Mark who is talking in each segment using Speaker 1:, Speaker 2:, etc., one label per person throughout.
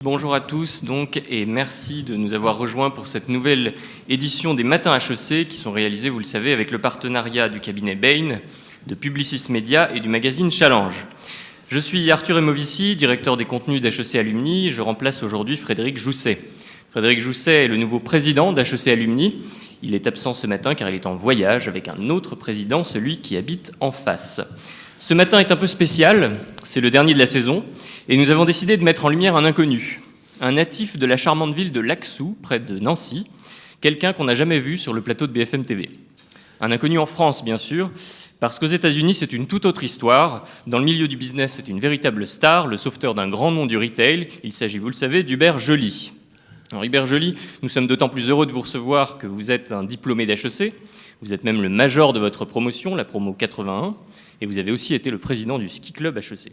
Speaker 1: Bonjour à tous et merci de nous avoir rejoints pour cette nouvelle édition des Matins HEC qui sont réalisés, vous le savez, avec le partenariat du cabinet Bain, de Publicis Media et du magazine Challenge. Je suis Arthur Emovici, directeur des contenus d'HEC Alumni. Je remplace aujourd'hui Frédéric Jousset. Frédéric Jousset est le nouveau président d'HEC Alumni. Il est absent ce matin car il est en voyage avec un autre président, celui qui habite en face. Ce matin est un peu spécial, c'est le dernier de la saison, et nous avons décidé de mettre en lumière un inconnu, un natif de la charmante ville de Laxou, près de Nancy, quelqu'un qu'on n'a jamais vu sur le plateau de BFM TV. Un inconnu en France, bien sûr, parce qu'aux États-Unis, c'est une toute autre histoire. Dans le milieu du business, c'est une véritable star, le sauveteur d'un grand nom du retail. Il s'agit, vous le savez, d'Hubert Joly. Alors, Hubert Joly, nous sommes d'autant plus heureux de vous recevoir que vous êtes un diplômé d'HEC. Vous êtes même le major de votre promotion, la promo 81. Et vous avez aussi été le président du ski club HEC.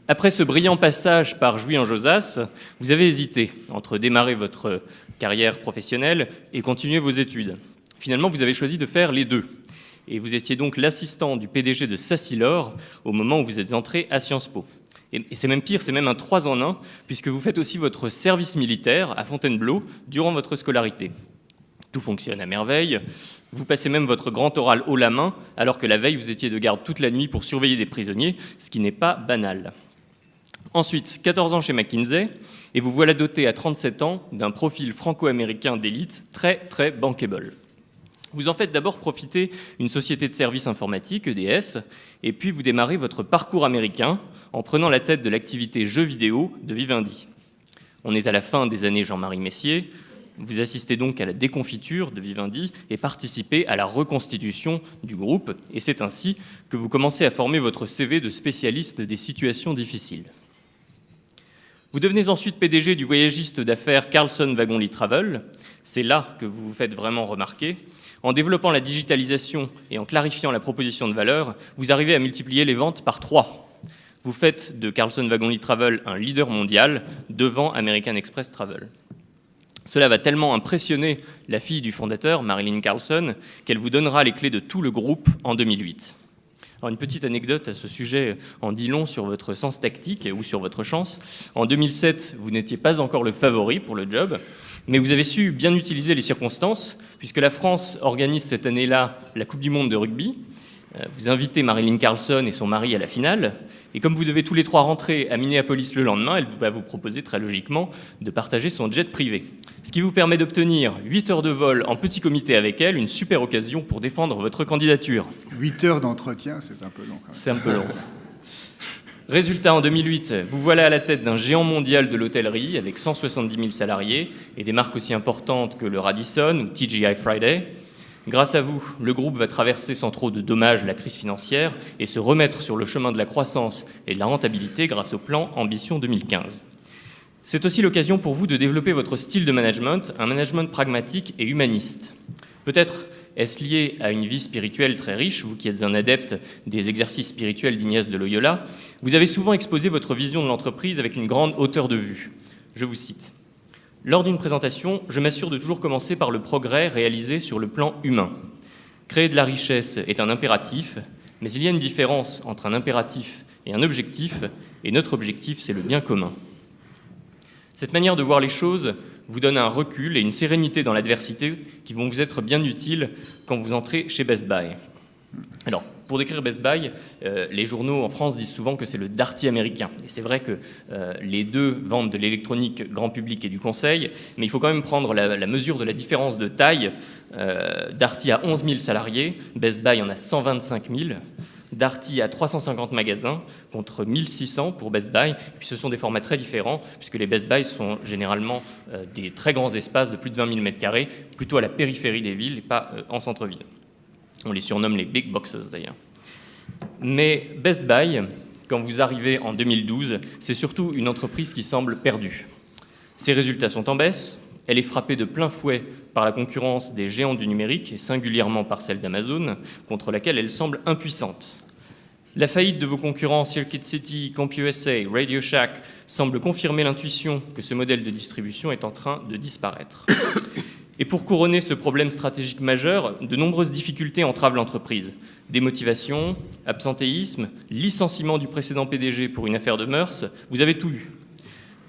Speaker 1: Après ce brillant passage par Jouy-en-Josas, vous avez hésité entre démarrer votre carrière professionnelle et continuer vos études. Finalement, vous avez choisi de faire les deux. Et vous étiez donc l'assistant du PDG de Sassilor au moment où vous êtes entré à Sciences Po. Et c'est même pire, c'est même un 3 en 1, puisque vous faites aussi votre service militaire à Fontainebleau durant votre scolarité. Tout fonctionne à merveille. Vous passez même votre grand oral haut la main, alors que la veille, vous étiez de garde toute la nuit pour surveiller des prisonniers, ce qui n'est pas banal. Ensuite, 14 ans chez McKinsey, et vous voilà doté à 37 ans d'un profil franco-américain d'élite très, très bankable. Vous en faites d'abord profiter une société de services informatiques, EDS, et puis vous démarrez votre parcours américain en prenant la tête de l'activité jeux vidéo de Vivendi. On est à la fin des années Jean-Marie Messier. Vous assistez donc à la déconfiture de Vivendi et participez à la reconstitution du groupe. Et c'est ainsi que vous commencez à former votre CV de spécialiste des situations difficiles. Vous devenez ensuite PDG du voyagiste d'affaires Carlson Wagonlit Travel. C'est là que vous vous faites vraiment remarquer. En développant la digitalisation et en clarifiant la proposition de valeur, vous arrivez à multiplier les ventes par 3. Vous faites de Carlson Wagonlit Travel un leader mondial devant American Express Travel. Cela va tellement impressionner la fille du fondateur, Marilyn Carlson, qu'elle vous donnera les clés de tout le groupe en 2008. Alors une petite anecdote à ce sujet en dit long sur votre sens tactique ou sur votre chance. En 2007, vous n'étiez pas encore le favori pour le job, mais vous avez su bien utiliser les circonstances, puisque la France organise cette année-là la Coupe du Monde de rugby. Vous invitez Marilyn Carlson et son mari à la finale, et comme vous devez tous les trois rentrer à Minneapolis le lendemain, elle va vous proposer très logiquement de partager son jet privé. Ce qui vous permet d'obtenir 8 heures de vol en petit comité avec elle, une super occasion pour défendre votre candidature.
Speaker 2: 8 heures d'entretien, c'est un peu long.
Speaker 1: C'est un peu long. Résultat, en 2008, vous voilà à la tête d'un géant mondial de l'hôtellerie avec 170 000 salariés et des marques aussi importantes que le Radisson ou TGI Friday. Grâce à vous, le groupe va traverser sans trop de dommages la crise financière et se remettre sur le chemin de la croissance et de la rentabilité grâce au plan Ambition 2015. C'est aussi l'occasion pour vous de développer votre style de management, un management pragmatique et humaniste. Peut-être est-ce lié à une vie spirituelle très riche, vous qui êtes un adepte des exercices spirituels d'Ignace de Loyola. Vous avez souvent exposé votre vision de l'entreprise avec une grande hauteur de vue. Je vous cite. Lors d'une présentation, je m'assure de toujours commencer par le progrès réalisé sur le plan humain. Créer de la richesse est un impératif, mais il y a une différence entre un impératif et un objectif, et notre objectif, c'est le bien commun. Cette manière de voir les choses vous donne un recul et une sérénité dans l'adversité qui vont vous être bien utiles quand vous entrez chez Best Buy. Alors, pour décrire Best Buy, les journaux en France disent souvent que c'est le Darty américain. Et c'est vrai que les deux vendent de l'électronique grand public et du conseil, mais il faut quand même prendre la mesure de la différence de taille. Darty a 11 000 salariés, Best Buy en a 125 000. Darty a 350 magasins contre 1600 pour Best Buy. Et puis ce sont des formats très différents, puisque les Best Buy sont généralement des très grands espaces de plus de 20 000 m², plutôt à la périphérie des villes et pas en centre-ville. On les surnomme les big boxes d'ailleurs. Mais Best Buy, quand vous arrivez en 2012, c'est surtout une entreprise qui semble perdue. Ses résultats sont en baisse, elle est frappée de plein fouet par la concurrence des géants du numérique et singulièrement par celle d'Amazon, contre laquelle elle semble impuissante. La faillite de vos concurrents Circuit City, CompUSA, Radio Shack semble confirmer l'intuition que ce modèle de distribution est en train de disparaître. Et pour couronner ce problème stratégique majeur, de nombreuses difficultés entravent l'entreprise. Démotivation, absentéisme, licenciement du précédent PDG pour une affaire de mœurs, vous avez tout eu.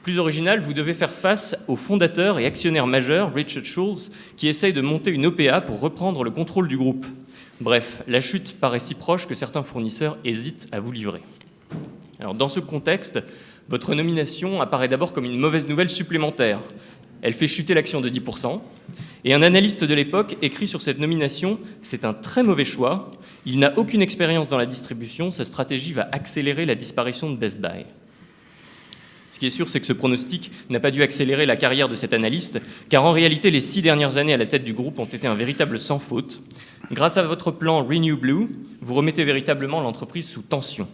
Speaker 1: Plus original, vous devez faire face au fondateur et actionnaire majeur, Richard Schulz, qui essaye de monter une OPA pour reprendre le contrôle du groupe. Bref, la chute paraît si proche que certains fournisseurs hésitent à vous livrer. Alors, dans ce contexte, votre nomination apparaît d'abord comme une mauvaise nouvelle supplémentaire. Elle fait chuter l'action de 10%, et un analyste de l'époque écrit sur cette nomination « C'est un très mauvais choix, il n'a aucune expérience dans la distribution, sa stratégie va accélérer la disparition de Best Buy ». Ce qui est sûr, c'est que ce pronostic n'a pas dû accélérer la carrière de cet analyste, car en réalité, les 6 dernières années à la tête du groupe ont été un véritable sans faute. Grâce à votre plan Renew Blue, vous remettez véritablement l'entreprise sous tension.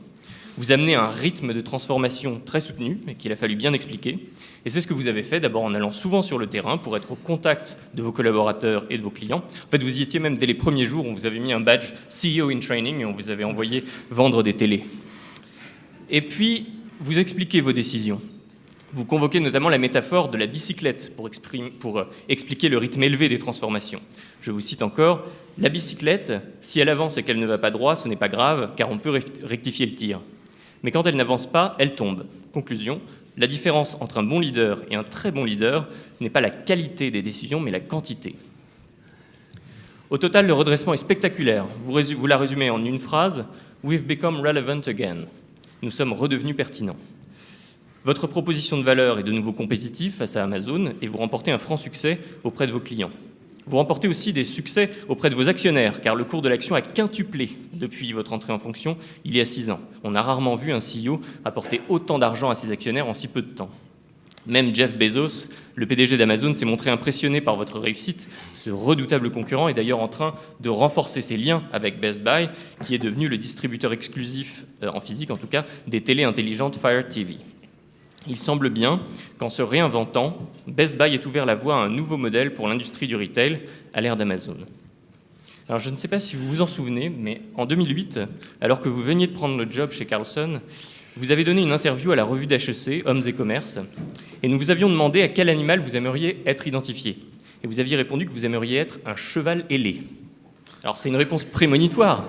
Speaker 1: Vous amenez un rythme de transformation très soutenu, et qu'il a fallu bien expliquer. Et c'est ce que vous avez fait, d'abord en allant souvent sur le terrain pour être au contact de vos collaborateurs et de vos clients. En fait, vous y étiez même dès les premiers jours, on vous avait mis un badge CEO in Training et on vous avait envoyé vendre des télés. Et puis, vous expliquez vos décisions. Vous convoquez notamment la métaphore de la bicyclette pour expliquer le rythme élevé des transformations. Je vous cite encore, « La bicyclette, si elle avance et qu'elle ne va pas droit, ce n'est pas grave, car on peut rectifier le tir. Mais quand elle n'avance pas, elle tombe. » Conclusion, la différence entre un bon leader et un très bon leader n'est pas la qualité des décisions, mais la quantité. Au total, le redressement est spectaculaire. Vous la résumez en une phrase, « We've become relevant again ». Nous sommes redevenus pertinents. Votre proposition de valeur est de nouveau compétitive face à Amazon et vous remportez un franc succès auprès de vos clients. Vous remportez aussi des succès auprès de vos actionnaires, car le cours de l'action a quintuplé depuis votre entrée en fonction il y a 6 ans. On a rarement vu un CEO apporter autant d'argent à ses actionnaires en si peu de temps. Même Jeff Bezos, le PDG d'Amazon, s'est montré impressionné par votre réussite. Ce redoutable concurrent est d'ailleurs en train de renforcer ses liens avec Best Buy, qui est devenu le distributeur exclusif, en physique en tout cas, des télés intelligentes Fire TV. Il semble bien qu'en se réinventant, Best Buy ait ouvert la voie à un nouveau modèle pour l'industrie du retail à l'ère d'Amazon. Alors je ne sais pas si vous vous en souvenez, mais en 2008, alors que vous veniez de prendre le job chez Carlson, vous avez donné une interview à la revue d'HEC, Hommes et Commerce, et nous vous avions demandé à quel animal vous aimeriez être identifié. Et vous aviez répondu que vous aimeriez être un cheval ailé. Alors c'est une réponse prémonitoire,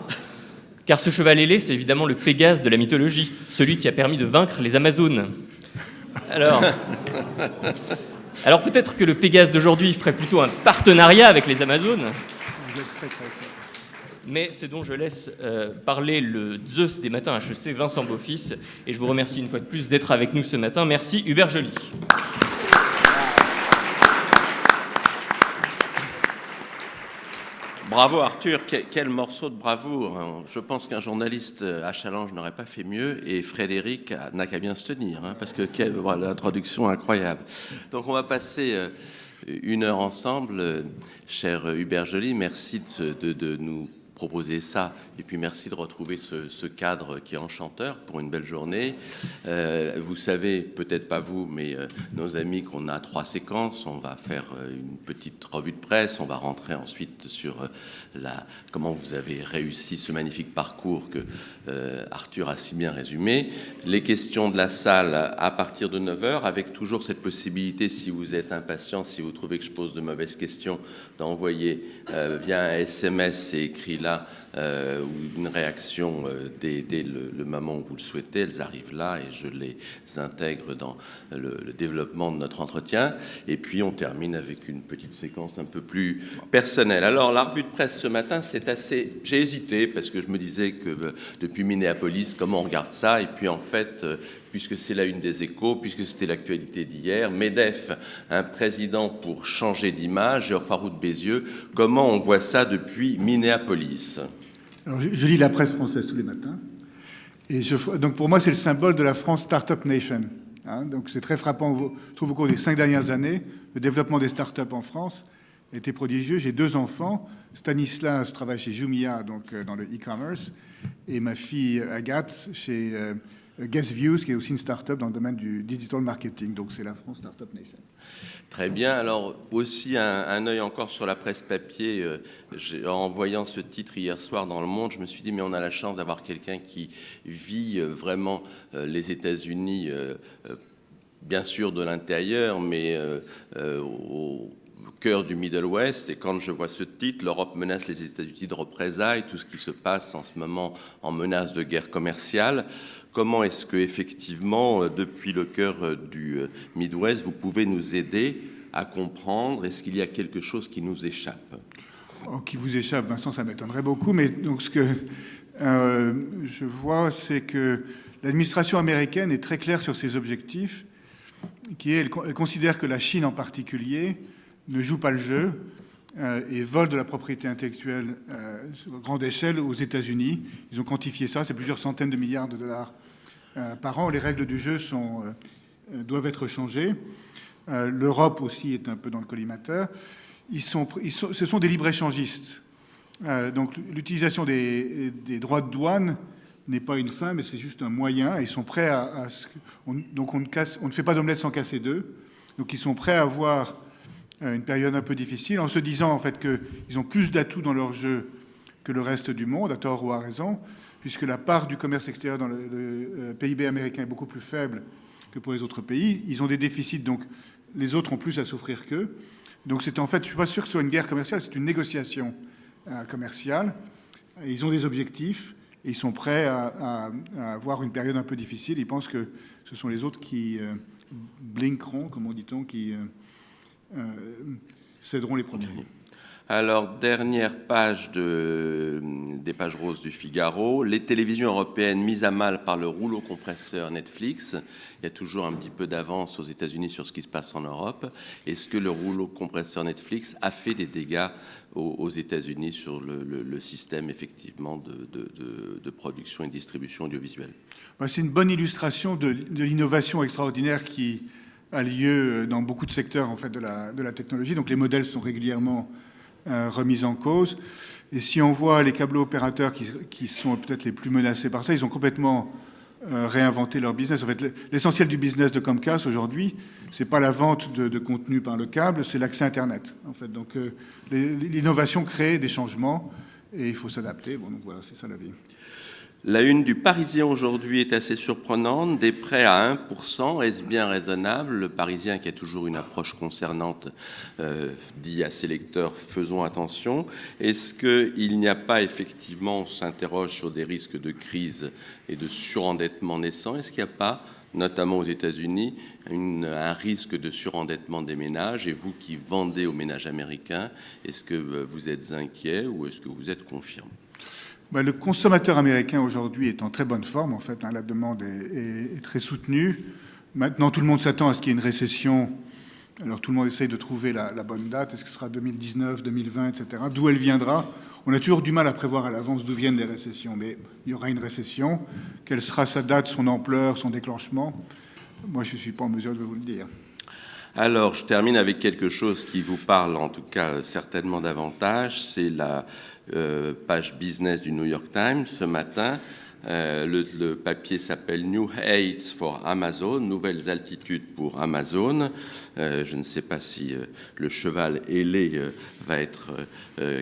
Speaker 1: car ce cheval ailé, c'est évidemment le Pégase de la mythologie, celui qui a permis de vaincre les Amazones. Alors peut-être que le Pégase d'aujourd'hui ferait plutôt un partenariat avec les Amazones.
Speaker 2: Vous êtes très, très fort.
Speaker 1: Mais c'est dont je laisse parler le Zeus des matins HEC, Vincent Beaufils, et je vous remercie une fois de plus d'être avec nous ce matin. Merci Hubert Joly.
Speaker 3: Bravo Arthur, quel morceau de bravoure. Je pense qu'un journaliste à Challenge n'aurait pas fait mieux et Frédéric n'a qu'à bien se tenir, parce que l'introduction incroyable. Donc on va passer 1 heure ensemble, cher Hubert Joly, merci de nous proposer ça et puis merci de retrouver ce cadre qui est enchanteur pour une belle journée. Vous savez, peut-être pas vous, mais nos amis, qu'on a 3 séquences. On va faire une petite revue de presse, on va rentrer ensuite sur comment vous avez réussi ce magnifique parcours que Arthur a si bien résumé. Les questions de la salle à partir de 9h, avec toujours cette possibilité, si vous êtes impatient, si vous trouvez que je pose de mauvaises questions, d'envoyer via un SMS et écrit là ou une réaction dès le moment où vous le souhaitez. Elles arrivent là et je les intègre dans le développement de notre entretien. Et puis on termine avec une petite séquence un peu plus personnelle. Alors la revue de presse ce matin, c'est assez... J'ai hésité parce que je me disais que depuis Minneapolis, comment on regarde ça? Et puis en fait... puisque c'est la une des Échos, puisque c'était l'actualité d'hier. MEDEF, un président pour changer d'image, Geoffroy de Bézieux, comment on voit ça depuis Minneapolis?
Speaker 2: Alors, je lis la presse française tous les matins. Et donc pour moi, c'est le symbole de la France Startup Nation. Donc c'est très frappant. Je trouve au cours des 5 dernières années, le développement des startups en France a été prodigieux. J'ai 2 enfants. Stanislas travaille chez Jumia, donc dans le e-commerce, et ma fille Agathe chez... Guestviews, qui est aussi une start-up dans le domaine du digital marketing. Donc, c'est la France Startup Nation.
Speaker 3: Très bien. Alors, aussi, un œil encore sur la presse papier. En voyant ce titre hier soir dans Le Monde, je me suis dit, mais on a la chance d'avoir quelqu'un qui vit vraiment les États-Unis, bien sûr de l'intérieur, mais au cœur du Middle West. Et quand je vois ce titre, l'Europe menace les États-Unis de représailles, tout ce qui se passe en ce moment en menace de guerre commerciale, comment est-ce que, effectivement, depuis le cœur du Midwest, vous pouvez nous aider à comprendre? Est-ce qu'il y a quelque chose qui nous échappe?
Speaker 2: Qui vous échappe, Vincent, ça m'étonnerait beaucoup. Mais donc, ce que je vois, c'est que l'administration américaine est très claire sur ses objectifs, elle considère que la Chine en particulier ne joue pas le jeu et vole de la propriété intellectuelle à grande échelle aux États-Unis. Ils ont quantifié ça, c'est plusieurs centaines de milliards de dollars par an. Les règles du jeu doivent être changées. L'Europe aussi est un peu dans le collimateur. Ce sont des libre-échangistes. Donc l'utilisation des droits de douane n'est pas une fin, mais c'est juste un moyen. Ils sont prêts donc on ne fait pas d'omelette sans casser d'œufs. Donc ils sont prêts à avoir une période un peu difficile en se disant en fait qu'ils ont plus d'atouts dans leur jeu que le reste du monde, à tort ou à raison, puisque la part du commerce extérieur dans le PIB américain est beaucoup plus faible que pour les autres pays. Ils ont des déficits, donc les autres ont plus à souffrir qu'eux. Donc c'est en fait, je ne suis pas sûr que ce soit une guerre commerciale, c'est une négociation commerciale. Et ils ont des objectifs et ils sont prêts à avoir une période un peu difficile. Ils pensent que ce sont les autres qui blinkeront, comme on dit-on, qui céderont les premiers.
Speaker 3: Alors, dernière page des pages roses du Figaro, les télévisions européennes mises à mal par le rouleau compresseur Netflix. Il y a toujours un petit peu d'avance aux États-Unis sur ce qui se passe en Europe. Est-ce que le rouleau compresseur Netflix a fait des dégâts aux États-Unis sur le système, effectivement, de production et de distribution audiovisuelle?
Speaker 2: C'est une bonne illustration de l'innovation extraordinaire qui a lieu dans beaucoup de secteurs en fait, de la technologie. Donc les modèles sont régulièrement remis en cause. Et si on voit les câbles opérateurs qui sont peut-être les plus menacés par ça, ils ont complètement réinventé leur business. En fait, l'essentiel du business de Comcast aujourd'hui, c'est pas la vente de contenu par le câble, c'est l'accès Internet. En fait, donc l'innovation crée des changements et il faut s'adapter. Bon, donc voilà, c'est ça la vie.
Speaker 3: La une du Parisien aujourd'hui est assez surprenante. Des prêts à 1%, est-ce bien raisonnable? Le Parisien, qui a toujours une approche concernante, dit à ses lecteurs, faisons attention. Est-ce qu'il n'y a pas effectivement, on s'interroge sur des risques de crise et de surendettement naissant, est-ce qu'il n'y a pas, notamment aux États-Unis, un risque de surendettement des ménages? Et vous qui vendez aux ménages américains, est-ce que vous êtes inquiet ou est-ce que vous êtes confiant?
Speaker 2: Le consommateur américain aujourd'hui est en très bonne forme, en fait. La demande est très soutenue. Maintenant, tout le monde s'attend à ce qu'il y ait une récession. Alors, tout le monde essaye de trouver la bonne date. Est-ce que ce sera 2019, 2020, etc. D'où elle viendra? On a toujours du mal à prévoir à l'avance d'où viennent les récessions. Mais il y aura une récession. Quelle sera sa date, son ampleur, son déclenchement? Moi, je ne suis pas en mesure de vous le dire.
Speaker 3: Alors, je termine avec quelque chose qui vous parle, en tout cas, certainement davantage. C'est la page business du New York Times ce matin. Le papier s'appelle New Heights for Amazon, nouvelles altitudes pour Amazon. Je ne sais pas si le cheval ailé va être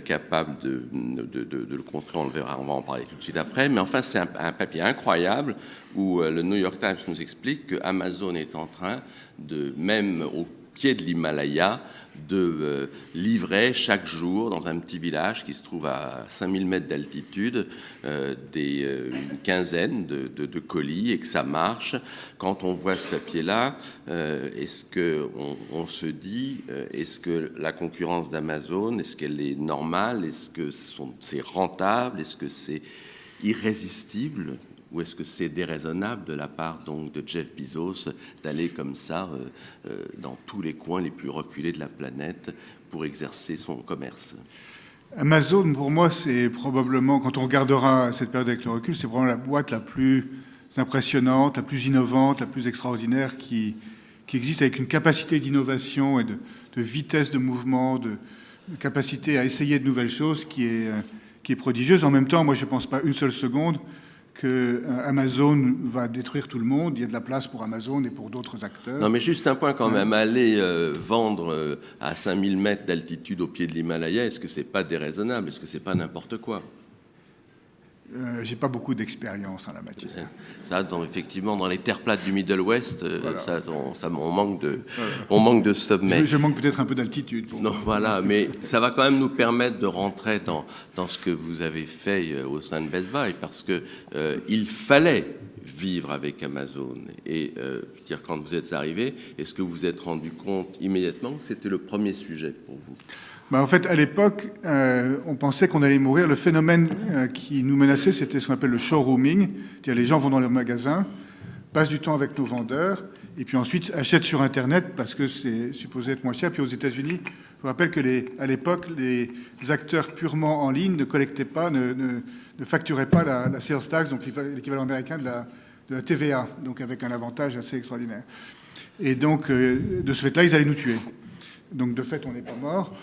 Speaker 3: capable de le contrer, on le verra, on va en parler tout de suite après. Mais enfin, c'est un papier incroyable où le New York Times nous explique que Amazon est en train de, même au pied de l'Himalaya, de livrer chaque jour dans un petit village qui se trouve à 5000 mètres d'altitude une quinzaine de colis et que ça marche. Quand on voit ce papier-là, est-ce qu'on se dit, est-ce que la concurrence d'Amazon, est-ce qu'elle est normale? Est-ce que c'est rentable? Est-ce que c'est irrésistible? Ou est-ce que c'est déraisonnable de la part donc de Jeff Bezos d'aller comme ça dans tous les coins les plus reculés de la planète pour exercer son commerce?
Speaker 2: Amazon, pour moi, c'est probablement, quand on regardera cette période avec le recul, c'est probablement la boîte la plus impressionnante, la plus innovante, la plus extraordinaire qui existe, avec une capacité d'innovation et de vitesse de mouvement, de capacité à essayer de nouvelles choses qui est prodigieuse. En même temps, moi, je ne pense pas une seule seconde que Amazon va détruire tout le monde. Il y a de la place pour Amazon et pour d'autres acteurs.
Speaker 3: Non, mais juste un point quand même. Aller vendre à 5000 mètres d'altitude au pied de l'Himalaya, est-ce que c'est pas déraisonnable? Est-ce que c'est pas n'importe quoi?
Speaker 2: j'ai pas beaucoup d'expérience en la matière.
Speaker 3: Ça, effectivement, dans les terres plates du Middle West,
Speaker 2: Voilà.
Speaker 3: on manque de sommet.
Speaker 2: Je manque peut-être un peu d'altitude.
Speaker 3: Non, voilà, mais ça va quand même nous permettre de rentrer dans ce que vous avez fait au sein de Best Buy, parce que il fallait vivre avec Amazon. Et dire, quand vous êtes arrivé, est-ce que vous vous êtes rendu compte immédiatement que c'était le premier sujet pour vous?
Speaker 2: En fait, à l'époque, on pensait qu'on allait mourir. Le phénomène qui nous menaçait, c'était ce qu'on appelle le showrooming. C'est-à-dire les gens vont dans leur magasin, passent du temps avec nos vendeurs, et puis ensuite achètent sur Internet parce que c'est supposé être moins cher. Puis aux États-Unis, je vous rappelle qu'à l'époque, les acteurs purement en ligne ne collectaient pas, ne facturaient pas la sales tax, donc l'équivalent américain de la TVA, donc avec un avantage assez extraordinaire. Et donc, de ce fait-là, ils allaient nous tuer. Donc, de fait, on n'est pas mort.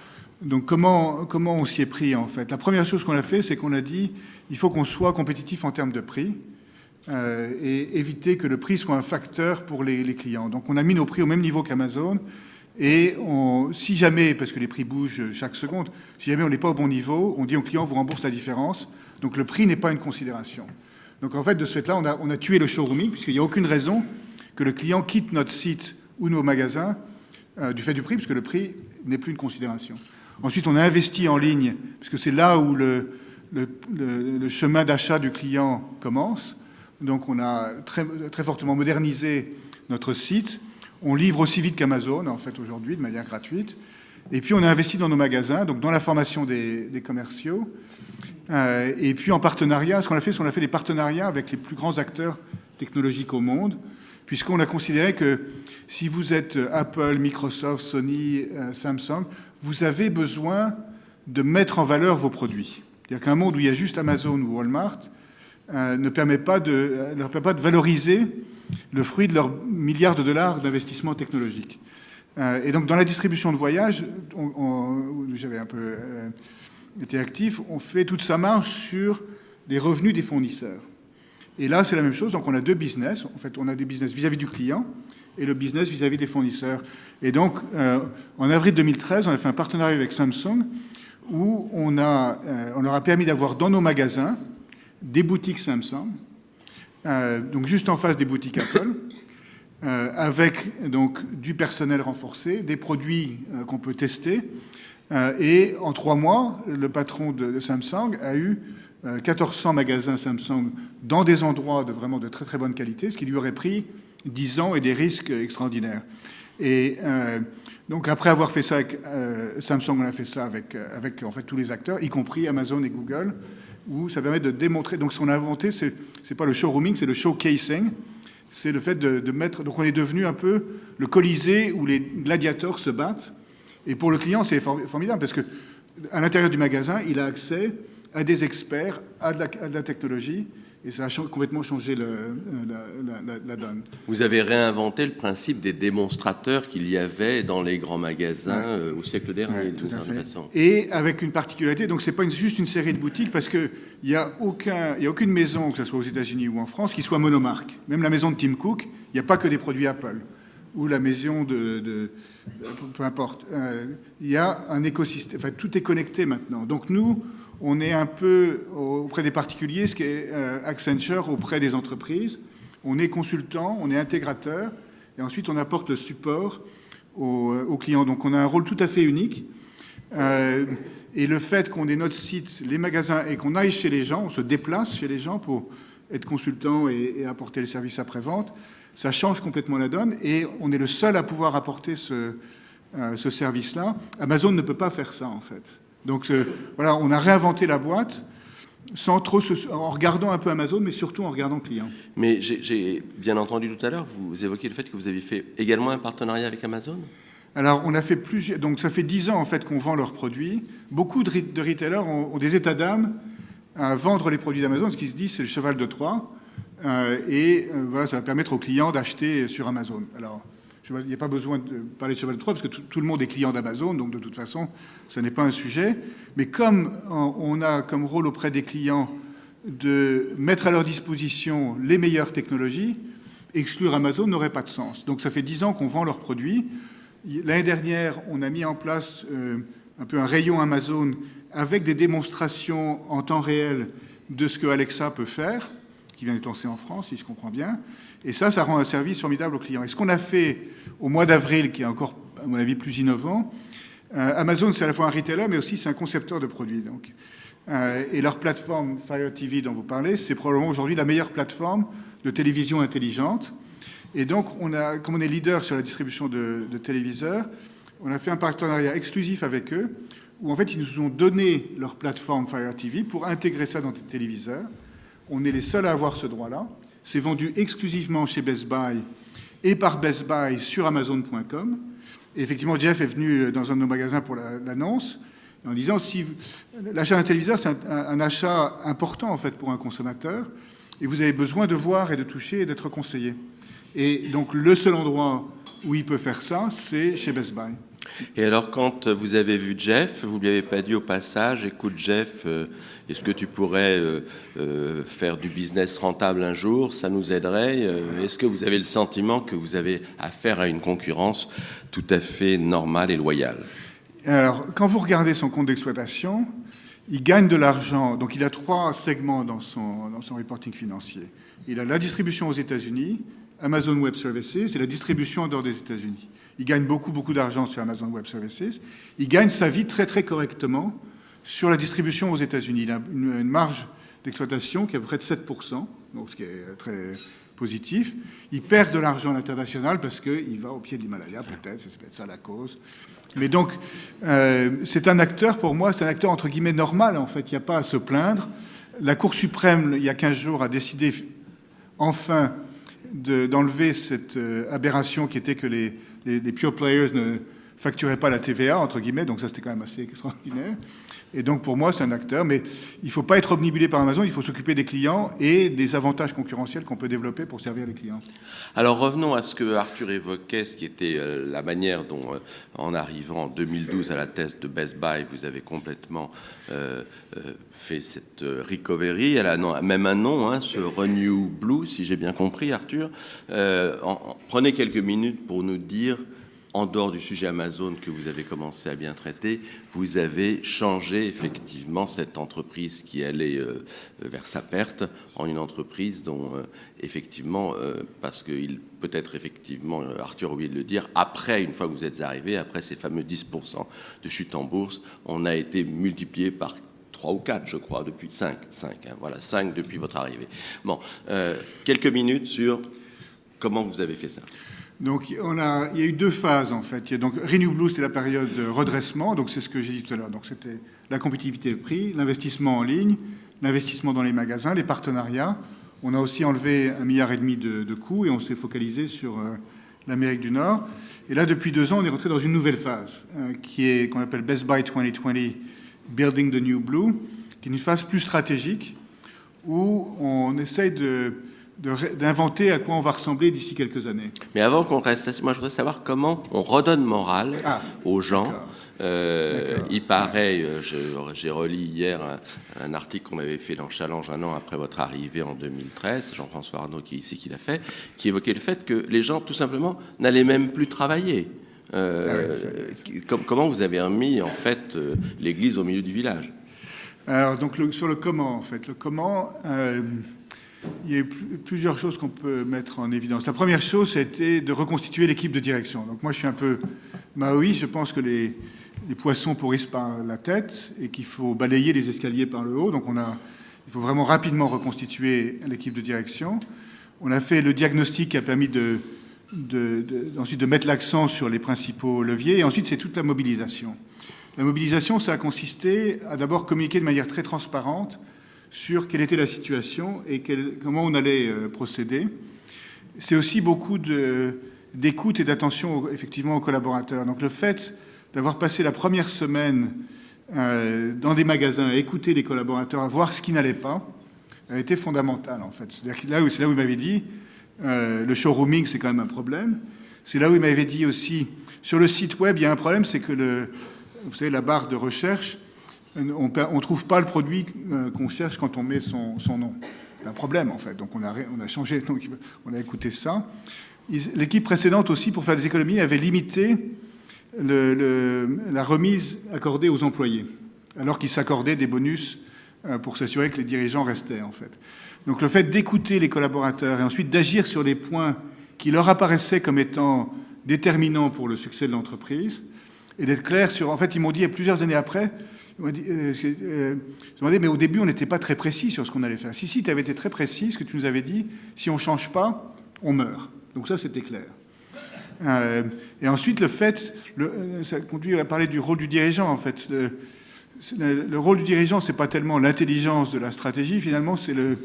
Speaker 2: Donc, comment on s'y est pris, en fait? La première chose qu'on a fait, c'est qu'on a dit il faut qu'on soit compétitif en termes de prix et éviter que le prix soit un facteur pour les clients. Donc, on a mis nos prix au même niveau qu'Amazon. Et si jamais, parce que les prix bougent chaque seconde, si jamais on n'est pas au bon niveau, on dit au client, on vous rembourse la différence. Donc, le prix n'est pas une considération. Donc, en fait, de ce fait-là, on a tué le showrooming, puisqu'il n'y a aucune raison que le client quitte notre site ou nos magasins du fait du prix, puisque le prix n'est plus une considération. Ensuite, on a investi en ligne, parce que c'est là où le chemin d'achat du client commence. Donc, on a très, très fortement modernisé notre site. On livre aussi vite qu'Amazon, en fait, aujourd'hui, de manière gratuite. Et puis, on a investi dans nos magasins, donc dans la formation des commerciaux. Et puis, en partenariat, ce qu'on a fait, c'est qu'on a fait des partenariats avec les plus grands acteurs technologiques au monde, puisqu'on a considéré que si vous êtes Apple, Microsoft, Sony, Samsung, vous avez besoin de mettre en valeur vos produits. C'est-à-dire qu'un monde où il y a juste Amazon ou Walmart ne leur permet pas de valoriser le fruit de leurs milliards de dollars d'investissement technologique. Et donc, dans la distribution de voyages, j'avais un peu été actif, on fait toute sa marge sur les revenus des fournisseurs. Et là, c'est la même chose. Donc, on a deux business. En fait, on a des business vis-à-vis du client et le business vis-à-vis des fournisseurs. Et donc, en avril 2013, on a fait un partenariat avec Samsung où on leur a permis d'avoir dans nos magasins des boutiques Samsung, donc juste en face des boutiques Apple, avec donc du personnel renforcé, des produits qu'on peut tester. Et en 3 mois, le patron de Samsung a eu 1400 magasins Samsung dans des endroits vraiment de très très bonne qualité, ce qui lui aurait pris 10 ans et des risques extraordinaires. Et donc après avoir fait ça avec Samsung, on a fait ça avec en fait tous les acteurs, y compris Amazon et Google, où ça permet de démontrer. Donc ce qu'on a inventé, c'est pas le showrooming, c'est le showcasing. C'est le fait de mettre. Donc on est devenu un peu le Colisée où les gladiateurs se battent. Et pour le client, c'est formidable parce que à l'intérieur du magasin, il a accès à des experts, à de la technologie, et ça a complètement changé la donne.
Speaker 3: Vous avez réinventé le principe des démonstrateurs qu'il y avait dans les grands magasins au siècle dernier,
Speaker 2: tout à fait.
Speaker 3: façon.
Speaker 2: Et avec une particularité, donc c'est pas juste une série de boutiques, parce qu'il n'y a aucune maison, que ce soit aux États-Unis ou en France, qui soit monomarque. Même la maison de Tim Cook, il n'y a pas que des produits Apple, ou la maison peu importe. Il y a un écosystème, enfin tout est connecté maintenant. Donc nous, on est un peu auprès des particuliers, ce qui est Accenture auprès des entreprises. On est consultant, on est intégrateur, et ensuite on apporte le support aux clients. Donc on a un rôle tout à fait unique. Et le fait qu'on ait notre site, les magasins, et qu'on aille chez les gens, on se déplace chez les gens pour être consultant et apporter les services après-vente, ça change complètement la donne. Et on est le seul à pouvoir apporter ce service-là. Amazon ne peut pas faire ça, en fait. Donc voilà, on a réinventé la boîte en regardant un peu Amazon, mais surtout en regardant le client.
Speaker 3: Mais j'ai bien entendu tout à l'heure, vous évoquez le fait que vous avez fait également un partenariat avec Amazon.
Speaker 2: Alors, on a fait plusieurs. Donc, ça fait 10 ans en fait qu'on vend leurs produits. Beaucoup de retailers ont des états d'âme à vendre les produits d'Amazon, ce qui se dit c'est le cheval de Troie. Voilà, ça va permettre aux clients d'acheter sur Amazon. Alors, il n'y a pas besoin de parler de cheval de Troie parce que tout le monde est client d'Amazon, donc de toute façon, ce n'est pas un sujet. Mais comme on a comme rôle auprès des clients de mettre à leur disposition les meilleures technologies, exclure Amazon n'aurait pas de sens. Donc ça fait 10 ans qu'on vend leurs produits. L'année dernière, on a mis en place un peu un rayon Amazon avec des démonstrations en temps réel de ce que Alexa peut faire, qui vient d'être lancé en France, si je comprends bien. Et ça rend un service formidable aux clients. Et ce qu'on a fait au mois d'avril, qui est encore, à mon avis, plus innovant, Amazon, c'est à la fois un retailer, mais aussi c'est un concepteur de produits. Donc. Et leur plateforme Fire TV dont vous parlez, c'est probablement aujourd'hui la meilleure plateforme de télévision intelligente. Et donc, comme on est leader sur la distribution de téléviseurs, on a fait un partenariat exclusif avec eux, où en fait, ils nous ont donné leur plateforme Fire TV pour intégrer ça dans des téléviseurs. On est les seuls à avoir ce droit-là. C'est vendu exclusivement chez Best Buy et par Best Buy sur Amazon.com. Et effectivement, Jeff est venu dans un de nos magasins pour l'annonce, en disant si l'achat d'un téléviseur, c'est un achat important en fait pour un consommateur, et vous avez besoin de voir et de toucher et d'être conseillé. Et donc, le seul endroit où il peut faire ça, c'est chez Best Buy.
Speaker 3: Et alors, quand vous avez vu Jeff, vous lui avez pas dit au passage, écoute Jeff, est-ce que tu pourrais faire du business rentable un jour? Ça nous aiderait. Est-ce que vous avez le sentiment que vous avez affaire à une concurrence tout à fait normale et loyale?
Speaker 2: Alors, quand vous regardez son compte d'exploitation, il gagne de l'argent. Donc, il a 3 segments dans son reporting financier. Il a la distribution aux États-Unis, Amazon Web Services, et la distribution en dehors des États-Unis. Il gagne beaucoup d'argent sur Amazon Web Services. Il gagne sa vie très, très correctement sur la distribution aux États-Unis. Il a une marge d'exploitation qui est à peu près de 7%, donc ce qui est très positif. Il perd de l'argent à l'international parce qu'il va au pied de l'Himalaya, peut-être, c'est peut-être ça la cause. Mais donc, c'est un acteur, pour moi, c'est un acteur entre guillemets normal, en fait. Il n'y a pas à se plaindre. La Cour suprême, il y a 15 jours, a décidé enfin d'enlever cette aberration qui était que les pure players ne facturaient pas la TVA, entre guillemets, donc ça c'était quand même assez extraordinaire. Et donc pour moi c'est un acteur, mais il ne faut pas être obnubilé par Amazon, il faut s'occuper des clients et des avantages concurrentiels qu'on peut développer pour servir les clients.
Speaker 3: Alors revenons à ce que Arthur évoquait, ce qui était la manière dont, en arrivant en 2012 à la tête de Best Buy, vous avez complètement fait cette recovery. Elle a même un nom, hein, ce Renew Blue, si j'ai bien compris, Arthur. Prenez quelques minutes pour nous dire, en dehors du sujet Amazon que vous avez commencé à bien traiter, vous avez changé effectivement cette entreprise qui allait vers sa perte en une entreprise dont effectivement, parce qu'il peut-être effectivement, Arthur a oublié de le dire, après, une fois que vous êtes arrivé, après ces fameux 10% de chute en bourse, on a été multiplié par 3 ou 4, je crois, depuis 5, hein, voilà, 5 depuis votre arrivée. Bon, quelques minutes sur comment vous avez fait ça.
Speaker 2: Donc, il y a eu 2 phases, en fait. Donc, Renew Blue, c'est la période de redressement. Donc, c'est ce que j'ai dit tout à l'heure. Donc, c'était la compétitivité de prix, l'investissement en ligne, l'investissement dans les magasins, les partenariats. On a aussi enlevé 1,5 milliard de coûts et on s'est focalisé sur l'Amérique du Nord. Et là, depuis 2 ans, on est rentré dans une nouvelle phase qu'on appelle Best Buy 2020, Building the New Blue, qui est une phase plus stratégique où on essaye d'inventer à quoi on va ressembler d'ici quelques années.
Speaker 3: Mais avant qu'on reste, moi je voudrais savoir comment on redonne morale aux gens. Il paraît, j'ai relu hier un article qu'on avait fait dans Challenge un an après votre arrivée en 2013, Jean-François Arnaud qui est ici, qui l'a fait, qui évoquait le fait que les gens tout simplement n'allaient même plus travailler. Comment vous avez remis en fait l'église au milieu du village?
Speaker 2: Alors donc sur le comment en fait, le comment. Il y a eu plusieurs choses qu'on peut mettre en évidence. La première chose, c'était de reconstituer l'équipe de direction. Donc moi, je suis un peu maoïste. Je pense que les poissons pourrissent par la tête et qu'il faut balayer les escaliers par le haut. Donc il faut vraiment rapidement reconstituer l'équipe de direction. On a fait le diagnostic qui a permis ensuite de mettre l'accent sur les principaux leviers. Et ensuite, c'est toute la mobilisation. La mobilisation, ça a consisté à d'abord communiquer de manière très transparente sur quelle était la situation et comment on allait procéder. C'est aussi beaucoup d'écoute et d'attention effectivement aux collaborateurs. Donc le fait d'avoir passé la première semaine dans des magasins à écouter les collaborateurs, à voir ce qui n'allait pas, a été fondamental en fait. C'est là où il m'avait dit le showrooming c'est quand même un problème. C'est là où il m'avait dit aussi sur le site web il y a un problème, c'est que vous savez la barre de recherche, on ne trouve pas le produit qu'on cherche quand on met son nom. C'est un problème, en fait. Donc, on a changé, donc on a écouté ça. L'équipe précédente aussi, pour faire des économies, avait limité la remise accordée aux employés, alors qu'ils s'accordaient des bonus pour s'assurer que les dirigeants restaient, en fait. Donc le fait d'écouter les collaborateurs et ensuite d'agir sur les points qui leur apparaissaient comme étant déterminants pour le succès de l'entreprise, et d'être clair sur... En fait, ils m'ont dit, plusieurs années après, ils m'ont dit, mais au début, on n'était pas très précis sur ce qu'on allait faire. Si, tu avais été très précis, ce que tu nous avais dit, si on ne change pas, on meurt. Donc ça, c'était clair. Et ensuite, le fait, ça conduit à parler du rôle du dirigeant, en fait. Le rôle du dirigeant, ce n'est pas tellement l'intelligence de la stratégie, finalement, c'est le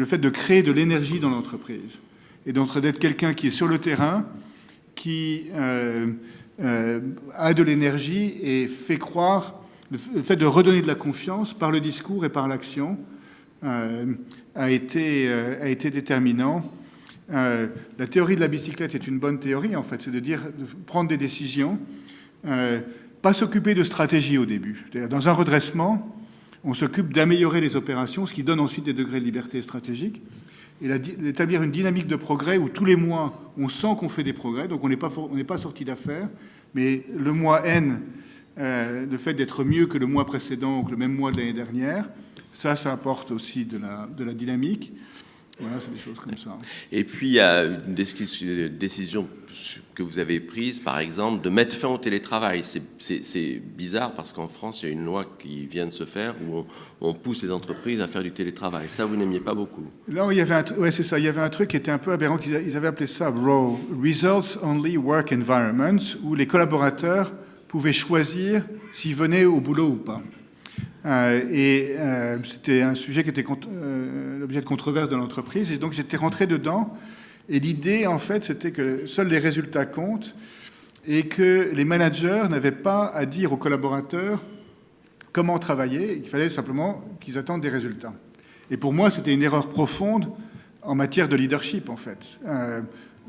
Speaker 2: fait de créer de l'énergie dans l'entreprise. Et donc d'être quelqu'un qui est sur le terrain, qui a de l'énergie et fait croire, le fait de redonner de la confiance par le discours et par l'action a été déterminant. La théorie de la bicyclette est une bonne théorie, en fait, c'est de prendre des décisions, pas s'occuper de stratégie au début. C'est-à-dire, dans un redressement, on s'occupe d'améliorer les opérations, ce qui donne ensuite des degrés de liberté stratégique, et d'établir une dynamique de progrès où tous les mois, on sent qu'on fait des progrès, donc on n'est pas sorti d'affaires, mais le mois N, le fait d'être mieux que le mois précédent ou que le même mois de l'année dernière, ça apporte aussi de la dynamique. Voilà, c'est des choses comme ça.
Speaker 3: Et puis, il y a une décision que vous avez prise, par exemple, de mettre fin au télétravail. C'est bizarre parce qu'en France, il y a une loi qui vient de se faire où on pousse les entreprises à faire du télétravail. Ça, vous n'aimiez pas beaucoup.
Speaker 2: Non, c'est ça. Il y avait un truc qui était un peu aberrant. Ils avaient appelé ça ROWE, Results Only Work Environment, où les collaborateurs pouvaient choisir s'ils venaient au boulot ou pas. C'était un sujet qui était l'objet de controverse dans l'entreprise. Et donc, j'étais rentré dedans. Et l'idée, en fait, c'était que seuls les résultats comptent et que les managers n'avaient pas à dire aux collaborateurs comment travailler. Il fallait simplement qu'ils attendent des résultats. Et pour moi, c'était une erreur profonde en matière de leadership, en fait.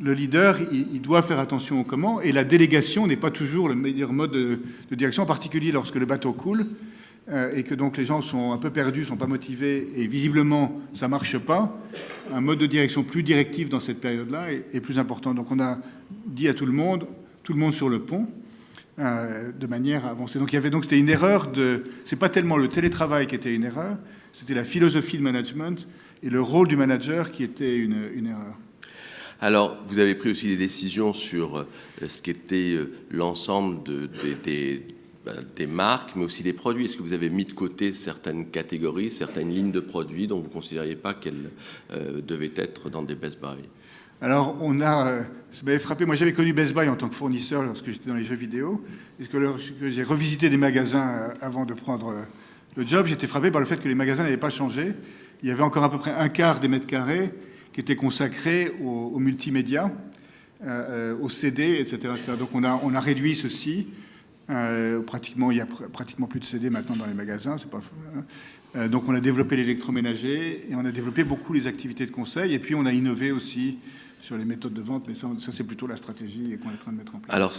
Speaker 2: Le leader, il doit faire attention au comment. Et la délégation n'est pas toujours le meilleur mode de direction, en particulier lorsque le bateau coule. Et que donc les gens sont un peu perdus, sont pas motivés, et visiblement ça marche pas. Un mode de direction plus directif dans cette période-là est plus important. Donc on a dit à tout le monde sur le pont, de manière à avancer. Donc c'était une erreur c'est pas tellement le télétravail qui était une erreur, c'était la philosophie de management et le rôle du manager qui était une erreur.
Speaker 3: Alors, vous avez pris aussi des décisions sur ce qu'était l'ensemble des marques, mais aussi des produits. Est-ce que vous avez mis de côté certaines catégories, certaines lignes de produits dont vous ne considériez pas qu'elles devaient être dans des Best Buy?
Speaker 2: Alors, ça m'avait frappé. Moi, j'avais connu Best Buy en tant que fournisseur lorsque j'étais dans les jeux vidéo. Et que j'ai revisité des magasins avant de prendre le job, j'étais frappé par le fait que les magasins n'avaient pas changé. Il y avait encore à peu près un quart des mètres carrés qui étaient consacrés au multimédia, au CD, etc. Donc, on a réduit ceci. Il y a pratiquement plus de CD maintenant dans les magasins, c'est pas fou. Donc on a développé l'électroménager et on a développé beaucoup les activités de conseil et puis on a innové aussi sur les méthodes de vente, mais ça c'est plutôt la stratégie qu'on est en train de mettre en place.
Speaker 3: Alors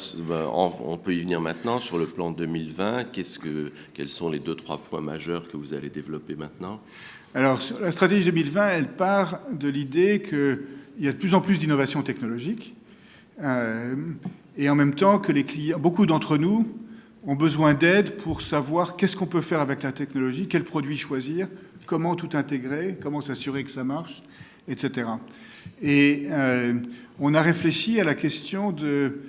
Speaker 3: on peut y venir maintenant sur le plan 2020. Quels sont les 2-3 points majeurs que vous allez développer maintenant? Alors
Speaker 2: la stratégie 2020, elle part de l'idée qu'il y a de plus en plus d'innovations technologiques. Et en même temps que les clients, beaucoup d'entre nous ont besoin d'aide pour savoir qu'est-ce qu'on peut faire avec la technologie, quels produits choisir, comment tout intégrer, comment s'assurer que ça marche, etc. Et on a réfléchi à la question de,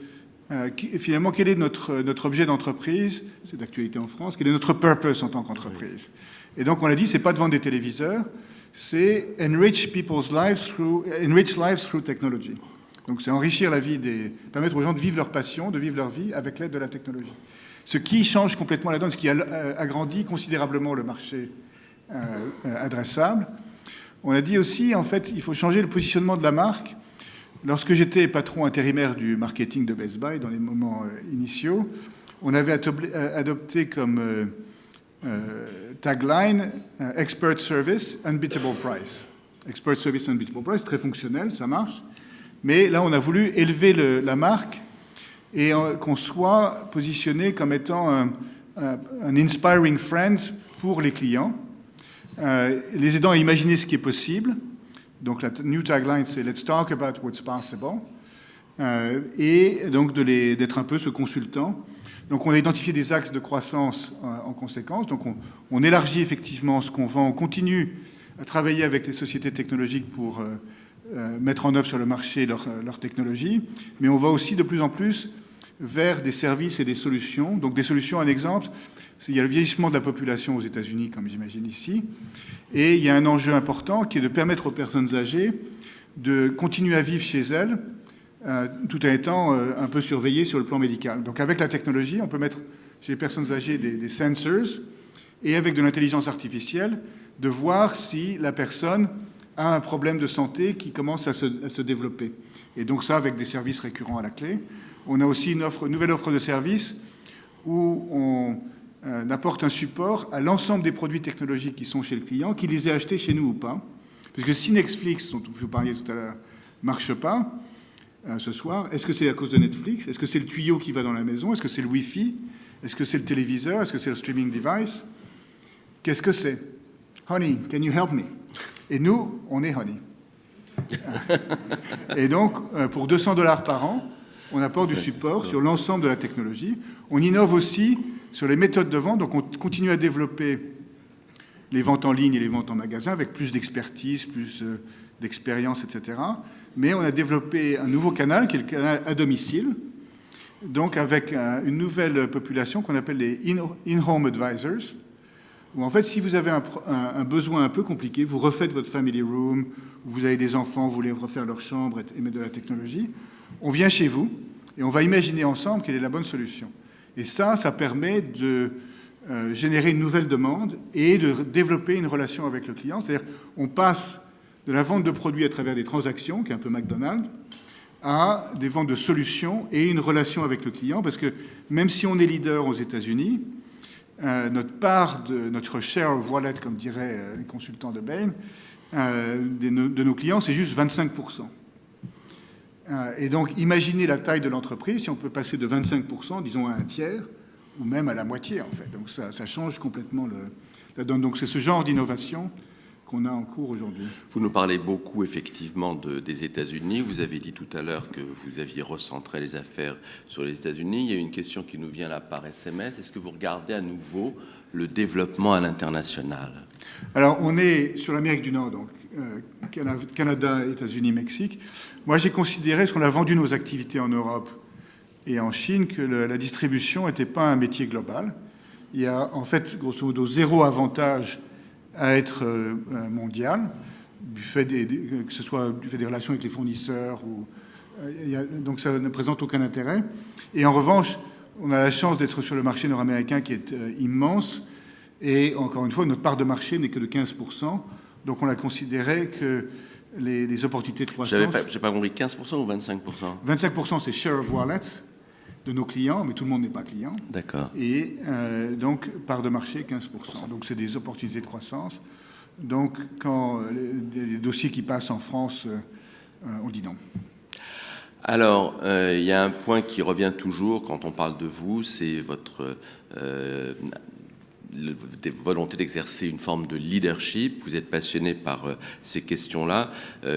Speaker 2: finalement, quel est notre objet d'entreprise, c'est d'actualité en France, quel est notre purpose en tant qu'entreprise. Et donc on a dit, c'est pas de vendre des téléviseurs, c'est enrich lives through technology. Donc c'est enrichir la vie permettre aux gens de vivre leur passion, de vivre leur vie avec l'aide de la technologie. Ce qui change complètement la donne, ce qui agrandit considérablement le marché adressable. On a dit aussi, en fait, il faut changer le positionnement de la marque. Lorsque j'étais patron intérimaire du marketing de Best Buy, dans les moments initiaux, on avait adopté comme tagline « Expert Service, Unbeatable Price ». Expert Service, Unbeatable Price, très fonctionnel, ça marche. Mais là, on a voulu élever la marque et qu'on soit positionné comme étant un inspiring friend pour les clients, les aidant à imaginer ce qui est possible. Donc la new tagline, c'est « Let's talk about what's possible ». Et donc d'être un peu ce consultant Donc on a identifié des axes de croissance en conséquence. Donc on élargit effectivement ce qu'on vend. On continue à travailler avec les sociétés technologiques pour mettre en œuvre sur le marché leur technologie. Mais on va aussi de plus en plus vers des services et des solutions. Donc des solutions, un exemple, il y a le vieillissement de la population aux États-Unis, comme j'imagine ici. Et il y a un enjeu important qui est de permettre aux personnes âgées de continuer à vivre chez elles, tout en étant un peu surveillées sur le plan médical. Donc avec la technologie, on peut mettre chez les personnes âgées des sensors et avec de l'intelligence artificielle, de voir si la personne a un problème de santé qui commence à se développer. Et donc ça, avec des services récurrents à la clé. On a aussi une nouvelle offre de service où on apporte un support à l'ensemble des produits technologiques qui sont chez le client, qu'il les ait achetés chez nous ou pas. Parce que si Netflix, dont vous parliez tout à l'heure, ne marche pas ce soir, est-ce que c'est à cause de Netflix? Est-ce que c'est le tuyau qui va dans la maison? Est-ce que c'est le Wi-Fi? Est-ce que c'est le téléviseur? Est-ce que c'est le streaming device? Qu'est-ce que c'est? Honey, can you help me? Et nous, on est Honey. Et donc, pour $200 par an, on apporte du support sur l'ensemble de la technologie. On innove aussi sur les méthodes de vente. Donc, on continue à développer les ventes en ligne et les ventes en magasin avec plus d'expertise, plus d'expérience, etc. Mais on a développé un nouveau canal qui est le canal à domicile, donc avec une nouvelle population qu'on appelle les in-home advisors, où en fait, si vous avez un besoin un peu compliqué, vous refaites votre family room, vous avez des enfants, vous voulez refaire leur chambre et mettre de la technologie, on vient chez vous et on va imaginer ensemble quelle est la bonne solution. Et ça permet de générer une nouvelle demande et de développer une relation avec le client. C'est-à-dire on passe de la vente de produits à travers des transactions, qui est un peu McDonald's, à des ventes de solutions et une relation avec le client, parce que même si on est leader aux États-Unis, notre part de notre share of wallet, comme diraient les consultants de Bain, de nos clients, c'est juste 25%. Et donc, imaginez la taille de l'entreprise, si on peut passer de 25%, disons, à un tiers, ou même à la moitié, en fait. Donc, ça change complètement la donne. Donc, c'est ce genre d'innovation qu'on a en cours aujourd'hui.
Speaker 3: Vous nous parlez beaucoup, effectivement, des États-Unis. Vous avez dit tout à l'heure que vous aviez recentré les affaires sur les États-Unis. Il y a une question qui nous vient là par SMS. Est-ce que vous regardez à nouveau le développement à l'international?
Speaker 2: Alors, on est sur l'Amérique du Nord, donc Canada, États-Unis, Mexique. Moi, j'ai considéré, parce qu'on a vendu nos activités en Europe et en Chine, que la distribution n'était pas un métier global. Il y a, en fait, grosso modo, zéro avantage à être mondial, du fait que ce soit du fait des relations avec les fournisseurs. Donc, ça ne présente aucun intérêt. Et en revanche, on a la chance d'être sur le marché nord-américain qui est immense. Et encore une fois, notre part de marché n'est que de 15%. Donc, on a considéré que les opportunités de croissance...
Speaker 3: J'ai pas compris, 15% ou 25%?
Speaker 2: 25%, c'est share of wallet de nos clients, mais tout le monde n'est pas client.
Speaker 3: D'accord.
Speaker 2: Et donc, part de marché, 15%. Donc, c'est des opportunités de croissance. Donc, quand les dossiers qui passent en France, on dit non.
Speaker 3: Alors, il y a un point qui revient toujours quand on parle de vous, c'est votre volonté d'exercer une forme de leadership. Vous êtes passionné par ces questions-là.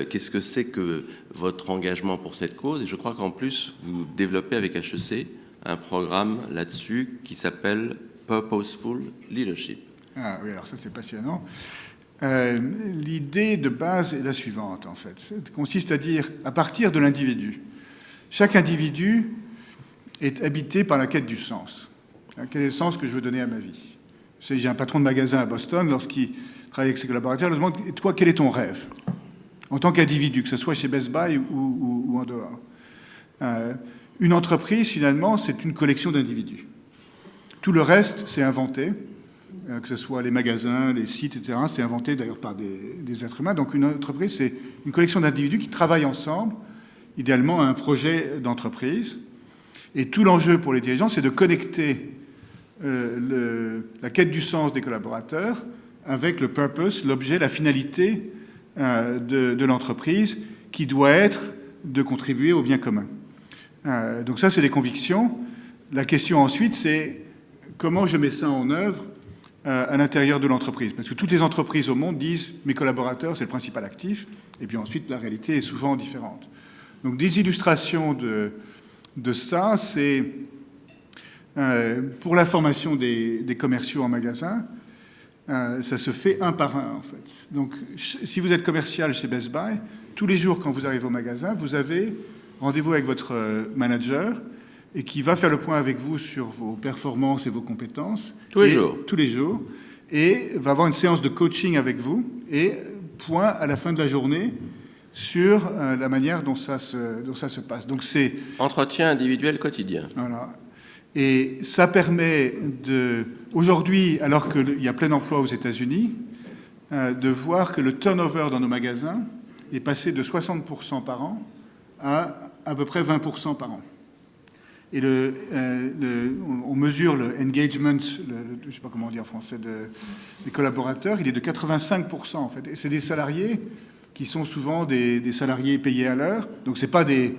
Speaker 3: Qu'est-ce que c'est que votre engagement pour cette cause? Et je crois qu'en plus, vous développez avec HEC un programme là-dessus qui s'appelle Purposeful Leadership.
Speaker 2: Ah oui, alors ça, c'est passionnant. L'idée de base est la suivante, en fait. Ça consiste à dire, à partir de l'individu, chaque individu est habité par la quête du sens. Quel est le sens que je veux donner à ma vie? J'ai un patron de magasin à Boston, lorsqu'il travaille avec ses collaborateurs, il leur demande « Toi, quel est ton rêve ?» en tant qu'individu, que ce soit chez Best Buy ou en dehors. Une entreprise, finalement, c'est une collection d'individus. Tout le reste, c'est inventé, que ce soit les magasins, les sites, etc. C'est inventé d'ailleurs par des êtres humains. Donc une entreprise, c'est une collection d'individus qui travaillent ensemble, idéalement à un projet d'entreprise. Et tout l'enjeu pour les dirigeants, c'est de connecter la quête du sens des collaborateurs avec le purpose, l'objet, la finalité de l'entreprise qui doit être de contribuer au bien commun. Donc ça, c'est des convictions. La question ensuite, c'est comment je mets ça en œuvre à l'intérieur de l'entreprise. Parce que toutes les entreprises au monde disent « mes collaborateurs, c'est le principal actif », et puis ensuite, la réalité est souvent différente. Donc des illustrations de ça, c'est Pour la formation des commerciaux en magasin, ça se fait un par un, en fait. Donc, si vous êtes commercial chez Best Buy, tous les jours, quand vous arrivez au magasin, vous avez rendez-vous avec votre manager et qui va faire le point avec vous sur vos performances et vos compétences.
Speaker 3: Tous les jours.
Speaker 2: Tous les jours. Et va avoir une séance de coaching avec vous et point à la fin de la journée sur la manière dont ça se passe. Donc c'est
Speaker 3: entretien individuel quotidien.
Speaker 2: Voilà. Et ça permet aujourd'hui, alors qu'il y a plein emploi aux États-Unis, de voir que le turnover dans nos magasins est passé de 60% par an à peu près 20% par an. Et on mesure le engagement, je ne sais pas comment on dit en français, des collaborateurs, il est de 85% en fait. Et c'est des salariés qui sont souvent des salariés payés à l'heure. Donc ce n'est pas des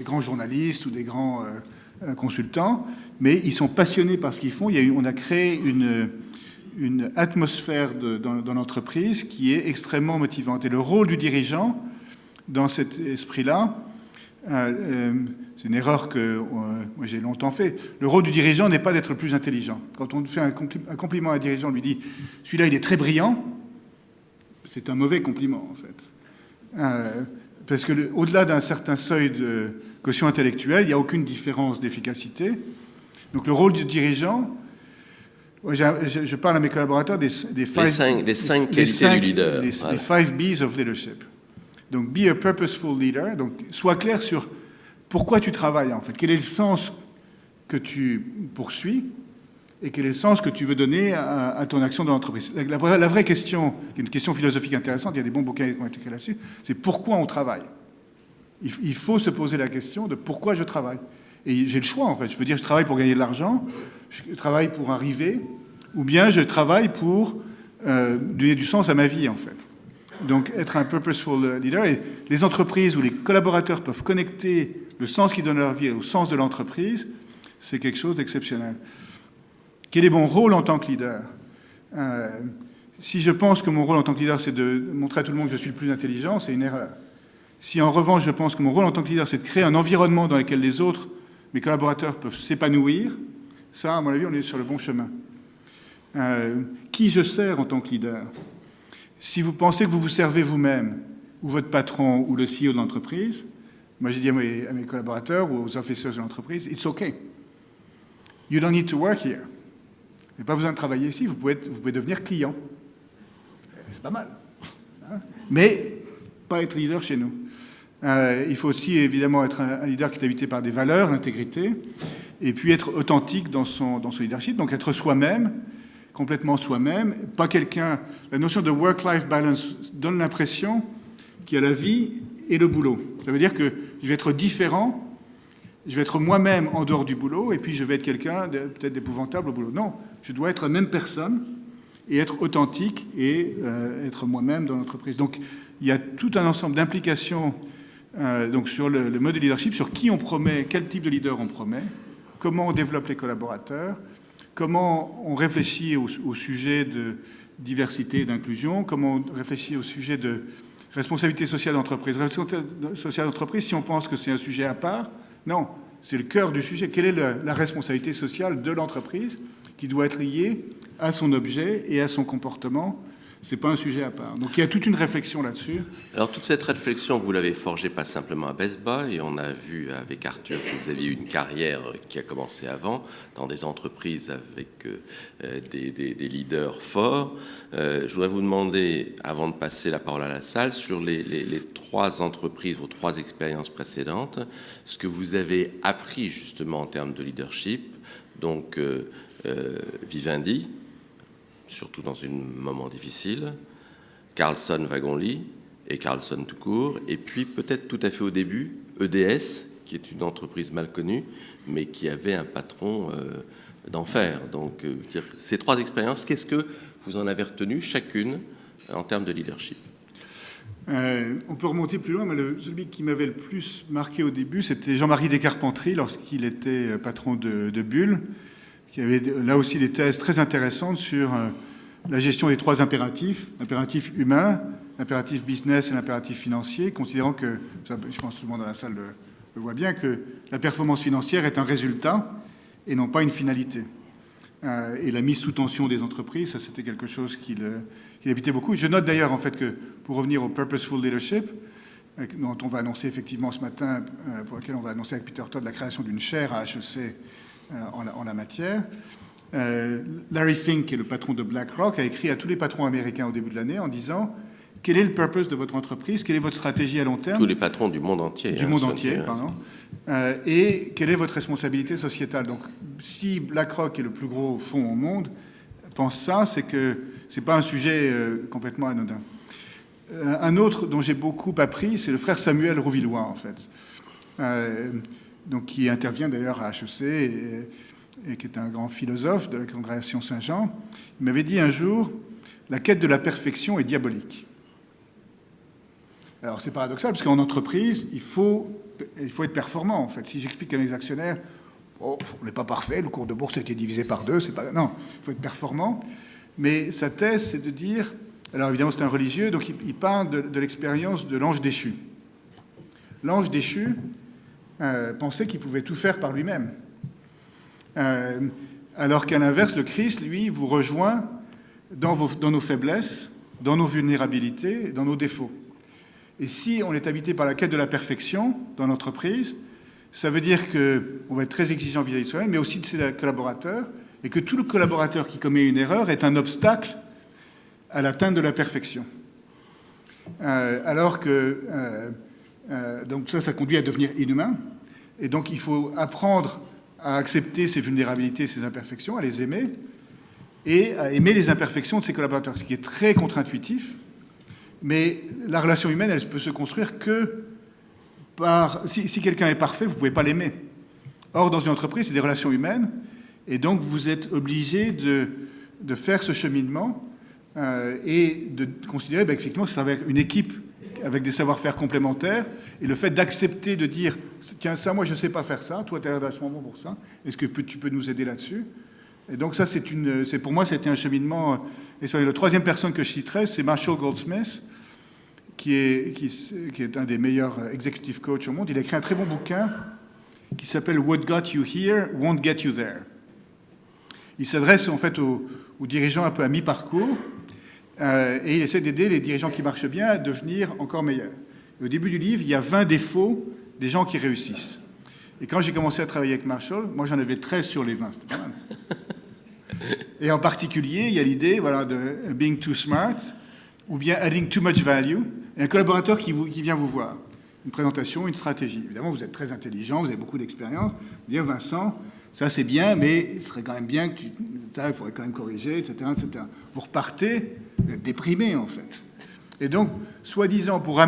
Speaker 2: grands journalistes ou des grands consultants, mais ils sont passionnés par ce qu'ils font. On a créé une atmosphère dans l'entreprise qui est extrêmement motivante. Et le rôle du dirigeant, dans cet esprit-là, c'est une erreur que moi j'ai longtemps fait. Le rôle du dirigeant n'est pas d'être le plus intelligent. Quand on fait un compliment à un dirigeant, on lui dit « celui-là, il est très brillant », c'est un mauvais compliment, en fait. Parce que au-delà d'un certain seuil de quotient intellectuel, il n'y a aucune différence d'efficacité. Donc le rôle du dirigeant, je parle à mes collaborateurs des
Speaker 3: cinq qualités du leader.
Speaker 2: Les 5 B's of leadership. Donc be a purposeful leader. Donc sois clair sur pourquoi tu travailles, en fait. Quel est le sens que tu poursuis et quel est le sens que tu veux donner à ton action dans l'entreprise. La vraie question, qui est une question philosophique intéressante, il y a des bons bouquins qui ont été écrits là-dessus, c'est pourquoi on travaille. Il faut se poser la question de pourquoi je travaille. Et j'ai le choix, en fait. Je peux dire je travaille pour gagner de l'argent, je travaille pour arriver, ou bien je travaille pour donner du sens à ma vie, en fait. Donc être un purposeful leader. Et les entreprises où les collaborateurs peuvent connecter le sens qu'ils donnent à leur vie au sens de l'entreprise, c'est quelque chose d'exceptionnel. Quel est mon rôle en tant que leader ? Si je pense que mon rôle en tant que leader, c'est de montrer à tout le monde que je suis le plus intelligent, c'est une erreur. Si en revanche, je pense que mon rôle en tant que leader, c'est de créer un environnement dans lequel les autres, mes collaborateurs, peuvent s'épanouir, ça, à mon avis, on est sur le bon chemin. Qui je sers en tant que leader ? Si vous pensez que vous vous servez vous-même, ou votre patron, ou le CEO de l'entreprise, moi j'ai dit à mes collaborateurs ou aux officers de l'entreprise, it's okay. You don't need to work here. Vous n'avez pas besoin de travailler ici, vous pouvez devenir client. C'est pas mal. Hein, mais pas être leader chez nous. Il faut aussi évidemment être un leader qui est habité par des valeurs, l'intégrité, et puis être authentique dans son leadership, donc être soi-même, complètement soi-même, pas quelqu'un... La notion de work-life balance donne l'impression qu'il y a la vie et le boulot. Ça veut dire que je vais être différent, je vais être moi-même en dehors du boulot, et puis je vais être quelqu'un peut-être d'épouvantable au boulot. Non, je dois être la même personne et être authentique et être moi-même dans l'entreprise. Donc, il y a tout un ensemble d'implications donc sur le mode de leadership, sur qui on promet, quel type de leader on promet, comment on développe les collaborateurs, comment on réfléchit au sujet de diversité et d'inclusion, comment on réfléchit au sujet de responsabilité sociale d'entreprise. Responsabilité sociale d'entreprise, si on pense que c'est un sujet à part, non, c'est le cœur du sujet. Quelle est la responsabilité sociale de l'entreprise qui doit être liée à son objet et à son comportement? Ce n'est pas un sujet à part. Donc il y a toute une réflexion là-dessus.
Speaker 3: Alors toute cette réflexion, vous l'avez forgée pas simplement à Best Buy, et on a vu avec Arthur que vous aviez eu une carrière qui a commencé avant, dans des entreprises avec des leaders forts. Je voudrais vous demander, avant de passer la parole à la salle, sur les trois entreprises, vos trois expériences précédentes, ce que vous avez appris justement en termes de leadership. Donc Vivendi, surtout dans un moment difficile, Carlson Wagonlit et Carlson tout court, et puis peut-être tout à fait au début, EDS, qui est une entreprise mal connue, mais qui avait un patron d'enfer. Donc ces trois expériences, qu'est-ce que vous en avez retenu chacune en termes de leadership ?
Speaker 2: On peut remonter plus loin, mais celui qui m'avait le plus marqué au début, c'était Jean-Marie Descarpentry, lorsqu'il était patron de Bull, qui avait là aussi des thèses très intéressantes sur la gestion des trois impératifs, l'impératif humain, l'impératif business et l'impératif financier, considérant que, je pense que tout le monde dans la salle le voit bien, que la performance financière est un résultat et non pas une finalité. Et la mise sous tension des entreprises, ça c'était quelque chose qu'il habitait beaucoup. Je note d'ailleurs en fait que, pour revenir au Purposeful Leadership, dont on va annoncer effectivement ce matin, pour lequel on va annoncer avec Peter Todd la création d'une chaire à HEC en la matière, Larry Fink, qui est le patron de BlackRock, a écrit à tous les patrons américains au début de l'année en disant « Quel est le purpose de votre entreprise? Quelle est votre stratégie à long terme ?»
Speaker 3: Tous les patrons du monde entier.
Speaker 2: Du monde entier, pardon. Et quelle est votre responsabilité sociétale? Donc, si BlackRock, qui est le plus gros fonds au monde, pense ça, c'est que ce n'est pas un sujet complètement anodin. Un autre dont j'ai beaucoup appris, c'est le frère Samuel Rouvillois, en fait, donc, qui intervient d'ailleurs à HEC et qui est un grand philosophe de la congrégation Saint-Jean. Il m'avait dit un jour, la quête de la perfection est diabolique. Alors c'est paradoxal, parce qu'en entreprise, il faut être performant, en fait. Si j'explique à mes actionnaires, oh, on n'est pas parfait, le cours de bourse a été divisé par 2, c'est pas... Non, il faut être performant. Mais sa thèse, c'est de dire... Alors évidemment, c'est un religieux, donc il parle de l'expérience de l'ange déchu. L'ange déchu pensait qu'il pouvait tout faire par lui-même. Alors qu'à l'inverse, le Christ, lui, vous rejoint dans nos faiblesses, dans nos vulnérabilités, dans nos défauts. Et si on est habité par la quête de la perfection dans l'entreprise, ça veut dire qu'on va être très exigeant vis-à-vis de soi-même, mais aussi de ses collaborateurs, et que tout le collaborateur qui commet une erreur est un obstacle à l'atteinte de la perfection. Alors que... donc ça conduit à devenir inhumain, et donc il faut apprendre à accepter ses vulnérabilités, ses imperfections, à les aimer, et à aimer les imperfections de ses collaborateurs, ce qui est très contre-intuitif. Mais la relation humaine, elle peut se construire que par... Si quelqu'un est parfait, vous ne pouvez pas l'aimer. Or, dans une entreprise, c'est des relations humaines, et donc vous êtes obligé de faire ce cheminement et de considérer qu'effectivement, c'est avec une équipe avec des savoir-faire complémentaires, et le fait d'accepter de dire « Tiens, ça, moi, je ne sais pas faire ça, toi, tu as l'air vachement bon pour ça, est-ce que tu peux nous aider là-dessus ?» Et donc ça, pour moi, c'était un cheminement... Et la troisième personne que je citerai, c'est Marshall Goldsmith, qui est un des meilleurs executive coachs au monde. Il a écrit un très bon bouquin qui s'appelle « What got you here won't get you there ». Il s'adresse en fait aux dirigeants un peu à mi-parcours, et il essaie d'aider les dirigeants qui marchent bien à devenir encore meilleurs. Et au début du livre, il y a 20 défauts des gens qui réussissent. Et quand j'ai commencé à travailler avec Marshall, moi j'en avais 13 sur les 20, c'était pas mal. Et en particulier, il y a l'idée de being too smart, ou bien adding too much value, et un collaborateur qui vient vous voir. Une présentation, une stratégie. Évidemment, vous êtes très intelligent, vous avez beaucoup d'expérience. Vous dites, Vincent, ça c'est bien, mais il serait quand même bien que il faudrait quand même corriger, etc., etc. Vous repartez, vous êtes déprimé en fait. Et donc, soi-disant, pour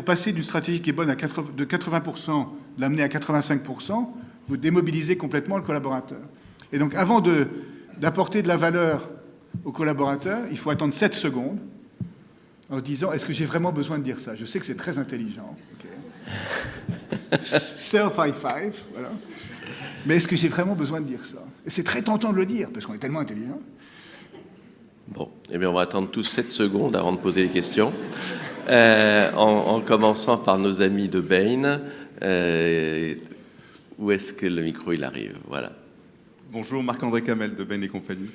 Speaker 2: passer d'une stratégie qui est bonne de 80%, l'amener à 85%, vous démobilisez complètement le collaborateur. Et donc, avant d'apporter de la valeur au collaborateur, il faut attendre 7 secondes en se disant, est-ce que j'ai vraiment besoin de dire ça? Je sais que c'est très intelligent. Okay. Self-high five, voilà. Mais est-ce que j'ai vraiment besoin de dire ça? Et c'est très tentant de le dire, parce qu'on est tellement intelligent.
Speaker 3: Bon, eh bien, on va attendre tous 7 secondes avant de poser les questions. En commençant par nos amis de Bain. Où est-ce que le micro il arrive? Voilà.
Speaker 4: Bonjour, Marc-André Camel de Bain et compagnie.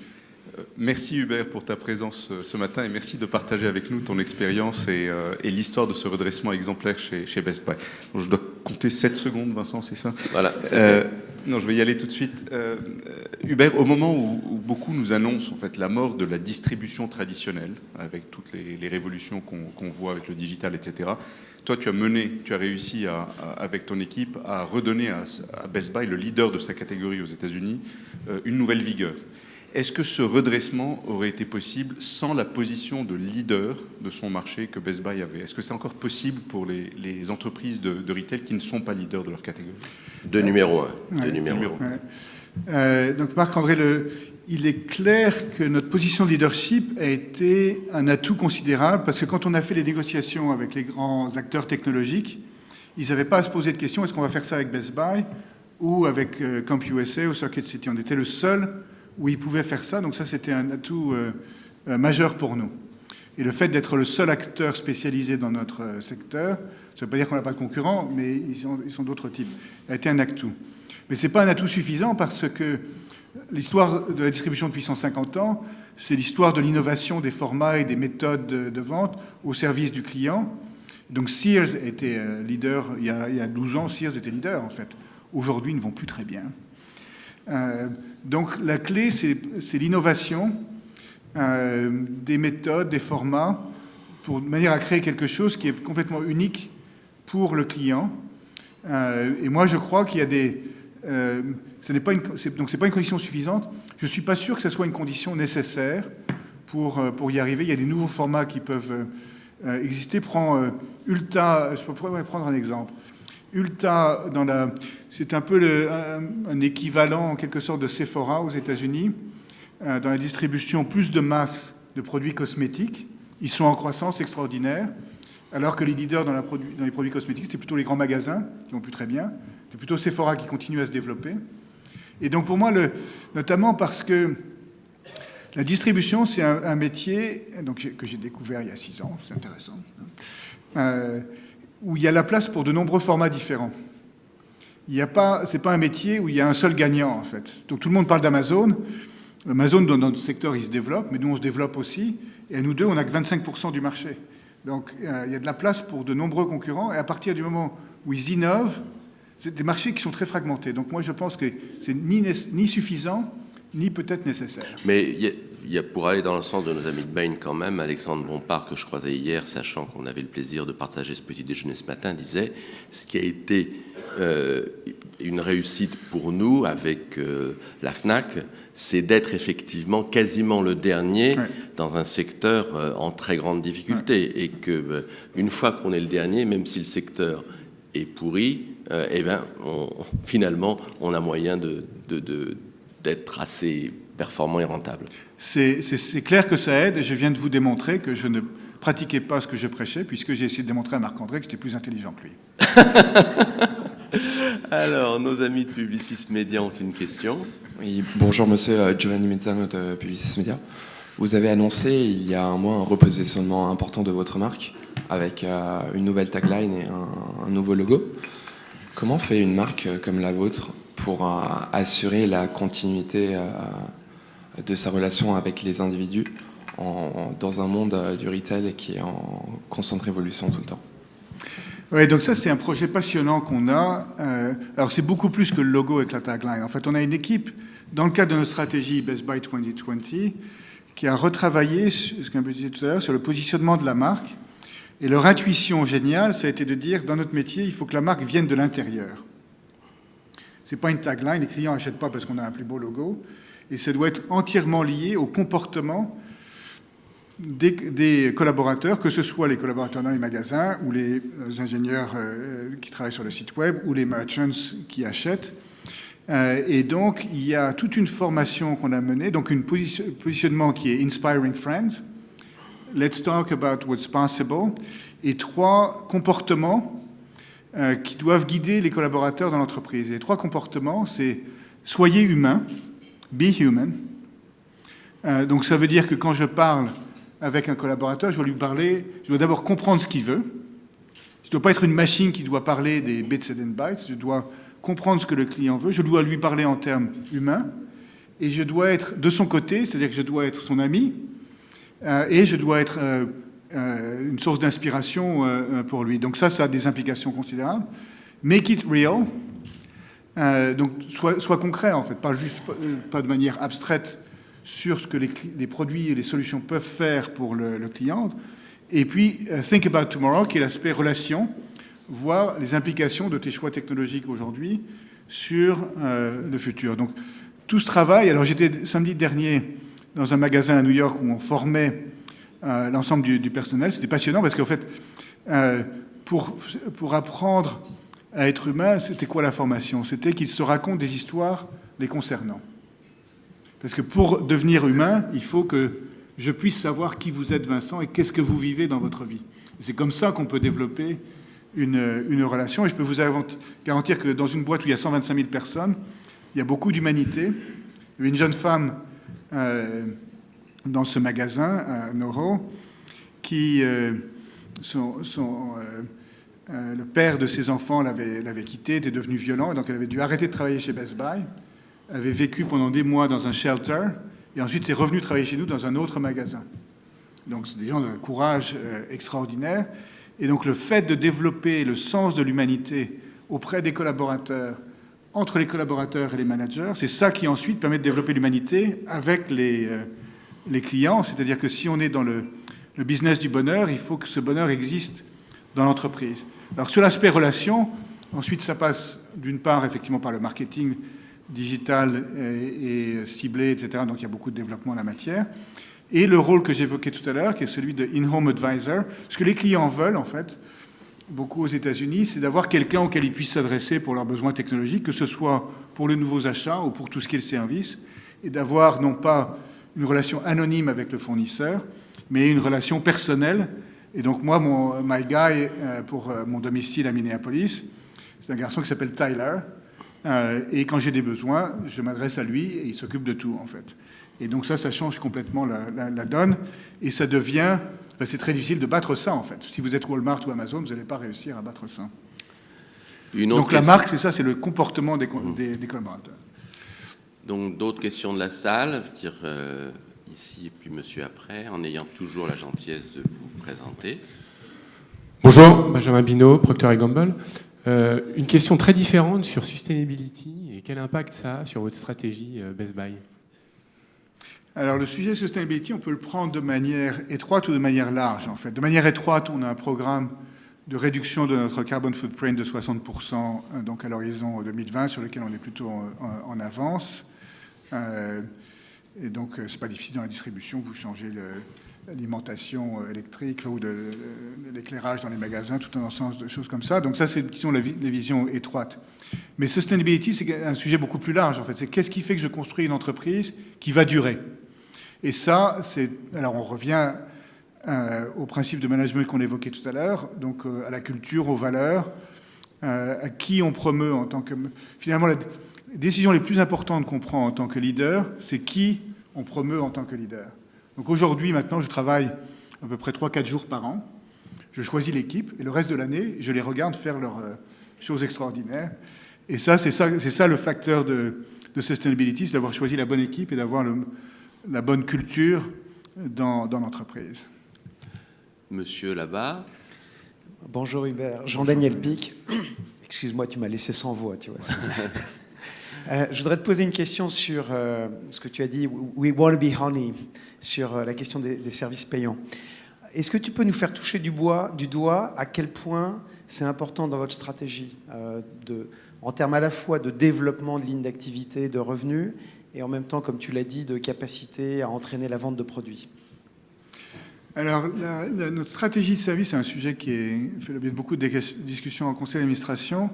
Speaker 4: Merci Hubert pour ta présence ce matin et merci de partager avec nous ton expérience et l'histoire de ce redressement exemplaire chez Best Buy. Donc, je dois compter 7 secondes, Vincent, c'est ça? Voilà. Non, je vais y aller tout de suite. Hubert, au moment où beaucoup nous annoncent en fait la mort de la distribution traditionnelle, avec toutes les révolutions qu'on voit avec le digital, etc., toi, tu as réussi avec ton équipe à redonner à Best Buy, le leader de sa catégorie aux États-Unis, une nouvelle vigueur. Est-ce que ce redressement aurait été possible sans la position de leader de son marché que Best Buy avait? Est-ce que c'est encore possible pour les entreprises de retail qui ne sont pas leaders de leur catégorie?
Speaker 3: De numéro 1.
Speaker 2: Ouais,
Speaker 3: de numéro 1.
Speaker 2: Ouais. Donc Marc-André, il est clair que notre position de leadership a été un atout considérable parce que quand on a fait les négociations avec les grands acteurs technologiques, ils n'avaient pas à se poser de questions, est-ce qu'on va faire ça avec Best Buy ou avec CompUSA ou Circuit City? On était le seul où ils pouvaient faire ça, donc ça c'était un atout majeur pour nous. Et le fait d'être le seul acteur spécialisé dans notre secteur, ça ne veut pas dire qu'on n'a pas de concurrents, mais ils sont d'autres types, a été un atout. Mais ce n'est pas un atout suffisant parce que l'histoire de la distribution depuis 150 ans, c'est l'histoire de l'innovation des formats et des méthodes de vente au service du client. Donc Sears était leader, il y a 12 ans, Sears était leader en fait. Aujourd'hui, ils ne vont plus très bien. Donc la clé, c'est l'innovation des méthodes, des formats, de manière à créer quelque chose qui est complètement unique pour le client. Et moi, je crois qu'il y a des... c'est pas une condition suffisante. Je ne suis pas sûr que ce soit une condition nécessaire pour y arriver. Il y a des nouveaux formats qui peuvent exister. Ulta, je pourrais prendre un exemple. Ulta, c'est un peu un équivalent en quelque sorte de Sephora aux États-Unis, dans la distribution plus de masse de produits cosmétiques. Ils sont en croissance extraordinaire, alors que les leaders dans les produits cosmétiques, c'était plutôt les grands magasins qui vont plus très bien. C'est plutôt Sephora qui continue à se développer. Et donc pour moi, notamment parce que la distribution, c'est un métier que j'ai découvert il y a 6 ans, c'est intéressant, où il y a la place pour de nombreux formats différents. C'est pas un métier où il y a un seul gagnant, en fait. Donc tout le monde parle d'Amazon. Amazon, dans notre secteur, il se développe, mais nous, on se développe aussi. Et à nous deux, on n'a que 25% du marché. Donc il y a de la place pour de nombreux concurrents. Et à partir du moment où ils innovent, c'est des marchés qui sont très fragmentés. Donc moi, je pense que c'est ni suffisant, ni peut-être nécessaire.
Speaker 3: Mais il y a, pour aller dans le sens de nos amis de Bain quand même, Alexandre Bompard, que je croisais hier, sachant qu'on avait le plaisir de partager ce petit déjeuner ce matin, disait ce qui a été une réussite pour nous avec la FNAC, c'est d'être effectivement quasiment le dernier dans un secteur en très grande difficulté. Et que une fois qu'on est le dernier, même si le secteur est pourri, finalement, on a moyen d'être assez performant et rentable.
Speaker 2: C'est clair que ça aide, et je viens de vous démontrer que je ne pratiquais pas ce que je prêchais, puisque j'ai essayé de démontrer à Marc-André que j'étais plus intelligent que lui.
Speaker 3: Alors, nos amis de Publicis Média ont une question.
Speaker 5: Oui, bonjour monsieur Giovanni Mezzano de Publicis Média. Vous avez annoncé il y a un mois un repositionnement important de votre marque avec une nouvelle tagline et un nouveau logo. Comment fait une marque comme la vôtre pour assurer la continuité de sa relation avec les individus dans un monde du retail qui est en constante révolution tout le temps?
Speaker 2: Oui, donc ça, c'est un projet passionnant qu'on a. Alors, c'est beaucoup plus que le logo avec la tagline. En fait, on a une équipe, dans le cadre de notre stratégie Best Buy 2020, qui a retravaillé, ce qu'on disait tout à l'heure, sur le positionnement de la marque. Et leur intuition géniale, ça a été de dire, dans notre métier, il faut que la marque vienne de l'intérieur. C'est pas une tagline, les clients n'achètent pas parce qu'on a un plus beau logo. Et ça doit être entièrement lié au comportement des collaborateurs, que ce soit les collaborateurs dans les magasins ou les ingénieurs qui travaillent sur le site web ou les merchants qui achètent. Et donc, il y a toute une formation qu'on a menée, donc un positionnement qui est Inspiring Friends, Let's talk about what's possible, et 3 comportements qui doivent guider les collaborateurs dans l'entreprise. Les 3 comportements, c'est soyez humain, be human. Donc ça veut dire que quand je parle avec un collaborateur, je dois d'abord comprendre ce qu'il veut. Je ne dois pas être une machine qui doit parler des bits and bytes, je dois comprendre ce que le client veut, je dois lui parler en termes humains, et je dois être de son côté, c'est-à-dire que je dois être son ami, et je dois être une source d'inspiration pour lui. Donc ça a des implications considérables. Make it real, donc soit concret en fait, pas de manière abstraite sur ce que les produits et les solutions peuvent faire pour le client. Et puis, think about tomorrow, qui est l'aspect relation, voir les implications de tes choix technologiques aujourd'hui sur le futur. Donc, tout ce travail, alors j'étais samedi dernier dans un magasin à New York où on formait l'ensemble du personnel. C'était passionnant parce qu'en fait, pour apprendre à être humain, c'était quoi la formation? C'était qu'ils se racontent des histoires les concernant. Parce que pour devenir humain, il faut que je puisse savoir qui vous êtes, Vincent, et qu'est-ce que vous vivez dans votre vie. C'est comme ça qu'on peut développer une relation. Et je peux vous garantir que dans une boîte où il y a 125 000 personnes, il y a beaucoup d'humanité. Il y avait une jeune femme dans ce magasin, à Noro, qui... le père de ses enfants l'avait quitté, était devenu violent, et donc elle avait dû arrêter de travailler chez Best Buy, avait vécu pendant des mois dans un shelter, et ensuite est revenue travailler chez nous dans un autre magasin. Donc c'est des gens d'un courage extraordinaire. Et donc le fait de développer le sens de l'humanité auprès des collaborateurs, entre les collaborateurs et les managers, c'est ça qui ensuite permet de développer l'humanité avec les clients. C'est-à-dire que si on est dans le business du bonheur, il faut que ce bonheur existe dans l'entreprise. Alors sur l'aspect relation, ensuite ça passe d'une part effectivement par le marketing digital et ciblé, etc. Donc il y a beaucoup de développement en la matière. Et le rôle que j'évoquais tout à l'heure, qui est celui de in-home advisor. Ce que les clients veulent, en fait, beaucoup aux États-Unis, c'est d'avoir quelqu'un auquel ils puissent s'adresser pour leurs besoins technologiques, que ce soit pour les nouveaux achats ou pour tout ce qui est le service, et d'avoir non pas une relation anonyme avec le fournisseur, mais une relation personnelle. Et donc moi, mon my guy pour mon domicile à Minneapolis, c'est un garçon qui s'appelle Tyler. Et quand j'ai des besoins, je m'adresse à lui et il s'occupe de tout, en fait. Et donc ça change complètement la donne. Et ça devient... c'est très difficile de battre ça, en fait. Si vous êtes Walmart ou Amazon, vous n'allez pas réussir à battre ça. Donc la marque, c'est ça, c'est le comportement des collaborateurs.
Speaker 3: Donc d'autres questions de la salle, ici et puis monsieur après, en ayant toujours la gentillesse de vous présenter.
Speaker 6: Bonjour, Benjamin Binaud, Procter & Gamble. Une question très différente sur sustainability et quel impact ça a sur votre stratégie Best Buy?
Speaker 2: Alors le sujet sustainability, on peut le prendre de manière étroite ou de manière large, en fait. De manière étroite, on a un programme de réduction de notre carbon footprint de 60%, donc à l'horizon 2020, sur lequel on est plutôt en avance. Et donc, c'est pas difficile dans la distribution, vous changez l'alimentation électrique ou l'éclairage dans les magasins, tout un ensemble de choses comme ça. Donc ça, c'est les visions étroites. Mais sustainability, c'est un sujet beaucoup plus large, en fait. C'est qu'est-ce qui fait que je construis une entreprise qui va durer? Et ça, alors on revient au principe de management qu'on évoquait tout à l'heure, donc à la culture, aux valeurs, à qui on promeut en tant que... Finalement, les décisions les plus importantes qu'on prend en tant que leader, c'est qui on promeut en tant que leader. Donc aujourd'hui, maintenant, je travaille à peu près 3-4 jours par an. Je choisis l'équipe et le reste de l'année, je les regarde faire leurs choses extraordinaires. Et ça, c'est ça le facteur de sustainability, c'est d'avoir choisi la bonne équipe et d'avoir la bonne culture dans l'entreprise.
Speaker 3: Monsieur là-bas.
Speaker 7: Bonjour Hubert, Jean-Daniel Pic. Excuse-moi, tu m'as laissé sans voix, tu vois. Je voudrais te poser une question sur ce que tu as dit, we want to be honey, sur la question des services payants. Est-ce que tu peux nous faire toucher du doigt à quel point c'est important dans votre stratégie, en termes à la fois de développement de lignes d'activité, de revenus, et en même temps, comme tu l'as dit, de capacité à entraîner la vente de produits?
Speaker 2: Alors, notre stratégie de service, c'est un sujet qui fait l'objet de beaucoup de discussions en conseil d'administration.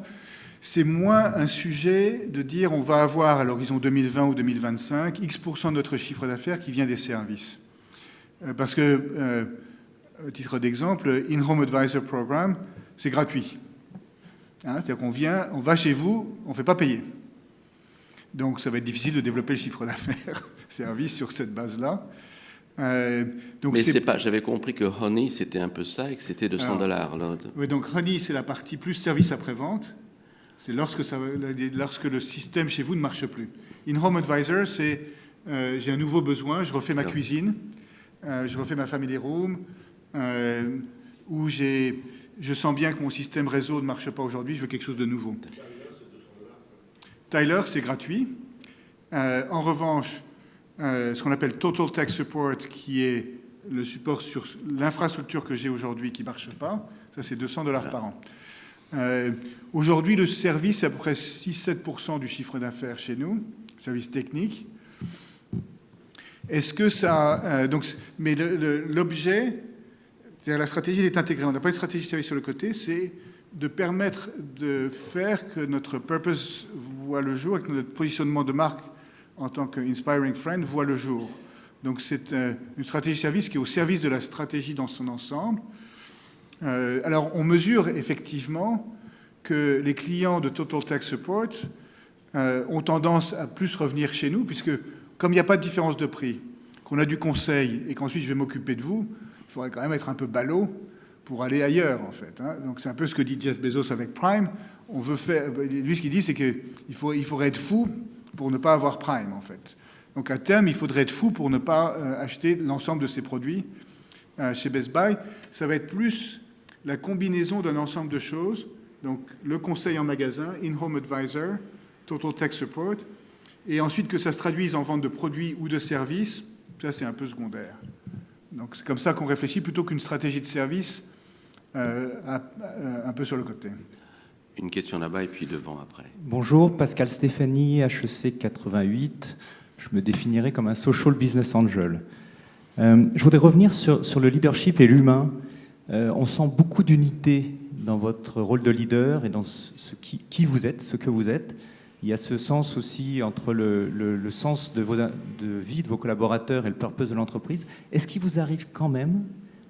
Speaker 2: C'est moins un sujet de dire on va avoir à l'horizon 2020 ou 2025 X% de notre chiffre d'affaires qui vient des services. Parce que, à titre d'exemple, In-Home Advisor Program, c'est gratuit. C'est-à-dire on va chez vous, on ne fait pas payer. Donc ça va être difficile de développer le chiffre d'affaires service sur cette base-là. Donc
Speaker 3: mais j'avais compris que Honey, c'était un peu ça et que c'était $200.
Speaker 2: Oui, donc Honey, c'est la partie plus service après-vente. C'est lorsque le système chez vous ne marche plus. In-Home Advisor, c'est j'ai un nouveau besoin, je refais ma cuisine, je refais ma family room, où je sens bien que mon système réseau ne marche pas aujourd'hui, je veux quelque chose de nouveau. Tyler, c'est gratuit. En revanche, ce qu'on appelle Total Tech Support, qui est le support sur l'infrastructure que j'ai aujourd'hui qui ne marche pas, ça c'est $200 par an. Aujourd'hui, le service, c'est à peu près 6-7% du chiffre d'affaires chez nous, service technique. Est-ce que ça... mais l'objet, c'est-à-dire la stratégie, elle est intégrée. On n'a pas une stratégie de service sur le côté, c'est de permettre de faire que notre purpose voit le jour et que notre positionnement de marque en tant qu'inspiring friend voit le jour. Donc c'est une stratégie de service qui est au service de la stratégie dans son ensemble. Alors on mesure effectivement que les clients de Total Tech Support ont tendance à plus revenir chez nous, puisque comme il n'y a pas de différence de prix, qu'on a du conseil et qu'ensuite je vais m'occuper de vous, il faudrait quand même être un peu ballot pour aller ailleurs, en fait. Hein. Donc c'est un peu ce que dit Jeff Bezos avec Prime. On veut faire, lui, ce qu'il dit, c'est qu'il faudrait être fou pour ne pas avoir Prime, en fait. Donc à terme, il faudrait être fou pour ne pas acheter l'ensemble de ces produits chez Best Buy. Ça va être plus la combinaison d'un ensemble de choses. Donc le conseil en magasin, In-Home Advisor, Total Tech Support, et ensuite que ça se traduise en vente de produits ou de services, ça c'est un peu secondaire. Donc c'est comme ça qu'on réfléchit plutôt qu'une stratégie de service un peu sur le côté.
Speaker 3: Une question là-bas et puis devant après.
Speaker 8: Bonjour, Pascal Stéphanie, HEC 88. Je me définirais comme un social business angel. Je voudrais revenir sur le leadership et l'humain. On sent beaucoup d'unité dans votre rôle de leader et dans qui vous êtes, ce que vous êtes. Il y a ce sens aussi entre le sens de vie de vos collaborateurs et le purpose de l'entreprise. Est-ce qu'il vous arrive quand même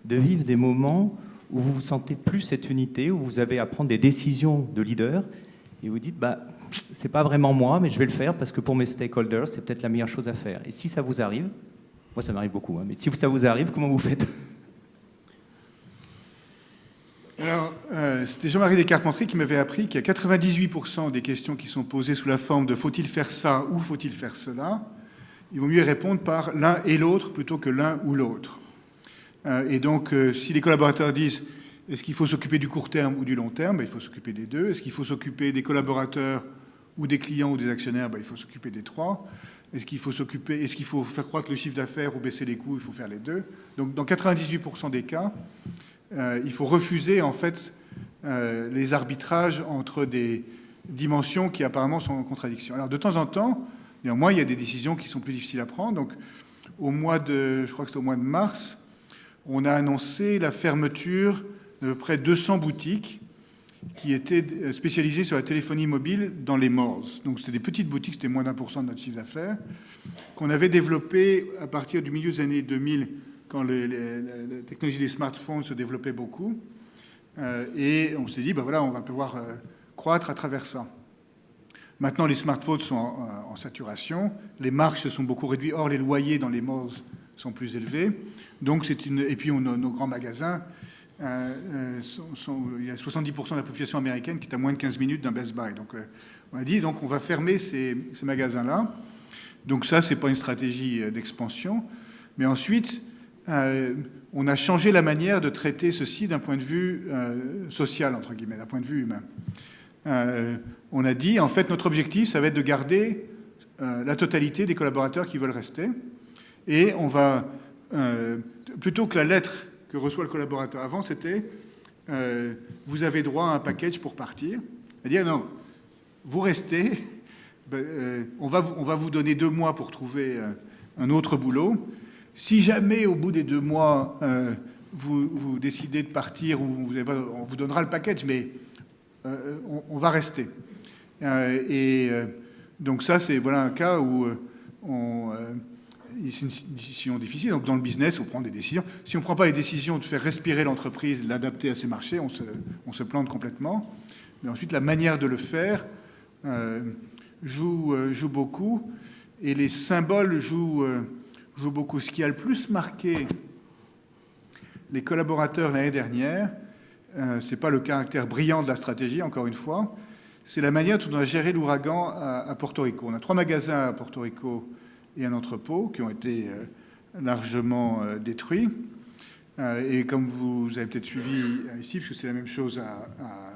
Speaker 8: de vivre des moments où vous vous sentez plus cette unité, où vous avez à prendre des décisions de leader et vous dites, c'est pas vraiment moi, mais je vais le faire parce que pour mes stakeholders, c'est peut-être la meilleure chose à faire. Et si ça vous arrive, moi ça m'arrive beaucoup, mais si ça vous arrive, comment vous faites ?
Speaker 2: Alors, c'était Jean-Marie Descarpentries qui m'avait appris qu'il y a 98% des questions qui sont posées sous la forme de « faut-il faire ça » ou « faut-il faire cela ?» Il vaut mieux y répondre par l'un et l'autre plutôt que l'un ou l'autre. Et donc, si les collaborateurs disent « est-ce qu'il faut s'occuper du court terme ou du long terme ?» Il faut s'occuper des deux. Est-ce qu'il faut s'occuper des collaborateurs ou des clients ou des actionnaires ? Il faut s'occuper des trois. Est-ce qu'il faut faire croître le chiffre d'affaires ou baisser les coûts ? Il faut faire les deux. Donc, dans 98% des cas, il faut refuser, en fait, les arbitrages entre des dimensions qui apparemment sont en contradiction. Alors, de temps en temps, néanmoins, il y a des décisions qui sont plus difficiles à prendre. Donc, je crois que c'était au mois de mars, on a annoncé la fermeture de peu près 200 boutiques qui étaient spécialisées sur la téléphonie mobile dans les malls. Donc, c'était des petites boutiques, c'était moins d'1% de notre chiffre d'affaires, qu'on avait développées à partir du milieu des années 2000, quand la technologie des smartphones se développait beaucoup. Et on s'est dit, voilà, on va pouvoir croître à travers ça. Maintenant, les smartphones sont en saturation, les marges se sont beaucoup réduites, or les loyers dans les malls sont plus élevés. Donc et puis nos grands magasins, il y a 70% de la population américaine qui est à moins de 15 minutes d'un Best Buy. Donc on a dit, on va fermer ces magasins-là. Donc ça, c'est pas une stratégie d'expansion. Mais ensuite, on a changé la manière de traiter ceci d'un point de vue social, entre guillemets, d'un point de vue humain. On a dit, en fait, notre objectif, ça va être de garder la totalité des collaborateurs qui veulent rester. Et on va, plutôt que la lettre que reçoit le collaborateur avant, c'était vous avez droit à un package pour partir. C'est-à-dire, non, vous restez, on va vous donner 2 mois pour trouver un autre boulot. Si jamais, au bout des 2 mois, vous décidez de partir, on vous donnera le package, mais on va rester. Donc ça, c'est un cas où c'est une décision difficile. Donc dans le business, on prend des décisions. Si on ne prend pas les décisions de faire respirer l'entreprise, de l'adapter à ses marchés, on se plante complètement. Mais ensuite, la manière de le faire joue beaucoup. Et les symboles jouent beaucoup. Ce qui a le plus marqué les collaborateurs l'année dernière, ce n'est pas le caractère brillant de la stratégie, encore une fois, c'est la manière dont on a géré l'ouragan à Porto Rico. On a 3 magasins à Porto Rico et un entrepôt qui ont été largement détruits. Et comme vous avez peut-être suivi ici, parce que c'est la même chose à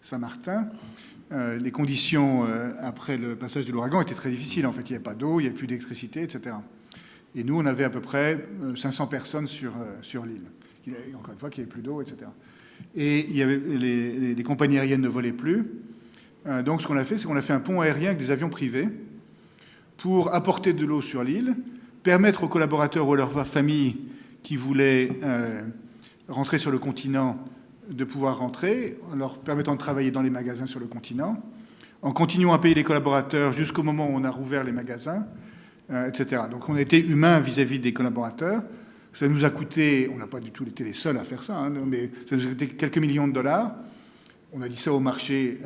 Speaker 2: Saint-Martin, les conditions après le passage de l'ouragan étaient très difficiles. En fait, il n'y avait pas d'eau, il n'y avait plus d'électricité, etc. Et nous, on avait à peu près 500 personnes sur l'île. Encore une fois, qu'il n'y avait plus d'eau, etc. Et il y avait les compagnies aériennes ne volaient plus. Donc, ce qu'on a fait, c'est qu'on a fait un pont aérien avec des avions privés pour apporter de l'eau sur l'île, permettre aux collaborateurs ou à leurs familles qui voulaient rentrer sur le continent de pouvoir rentrer, en leur permettant de travailler dans les magasins sur le continent, en continuant à payer les collaborateurs jusqu'au moment où on a rouvert les magasins, etc. Donc on a été humain vis-à-vis des collaborateurs. Ça nous a coûté, on n'a pas du tout été les seuls à faire ça, mais ça nous a coûté quelques millions de dollars. On a dit ça au marché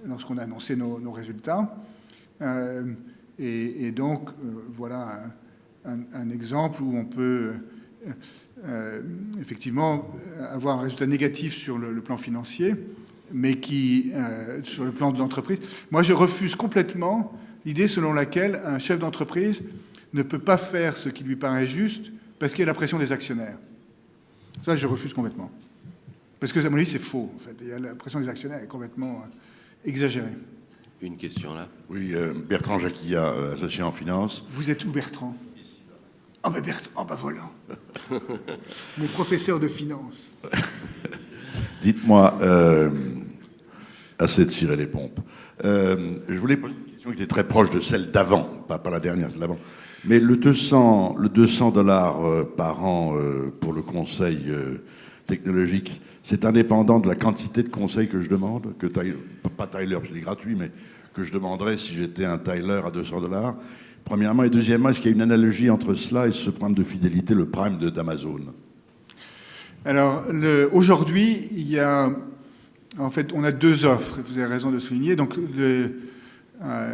Speaker 2: lorsqu'on a annoncé nos résultats. Et donc, voilà un exemple où on peut effectivement avoir un résultat négatif sur le plan financier, mais qui, sur le plan de l'entreprise, moi je refuse complètement l'idée selon laquelle un chef d'entreprise ne peut pas faire ce qui lui paraît juste parce qu'il y a la pression des actionnaires. Ça, je refuse complètement. Parce que, à mon avis, c'est faux, en fait. La pression des actionnaires est complètement exagérée.
Speaker 3: Une question là.
Speaker 9: Oui, Bertrand Jacquillat, associé en finance.
Speaker 2: Vous êtes où, Bertrand? Ah, ben Bertrand, oh, ben voilà. Mon professeur de finance.
Speaker 9: Dites-moi, assez de cirer les pompes. Je voulais poser une question qui était très proche de celle d'avant, pas la dernière, celle d'avant. Mais le $200 par an pour le conseil technologique, c'est indépendant de la quantité de conseils que je demande, que pas Tyler, parce qu'il est gratuit, mais que je demanderais si j'étais un Tyler à $200. Premièrement, et deuxièmement, est-ce qu'il y a une analogie entre cela et ce programme de fidélité, le Prime d'Amazon?
Speaker 2: Alors, aujourd'hui, il y a, en fait, on a deux offres, vous avez raison de souligner, donc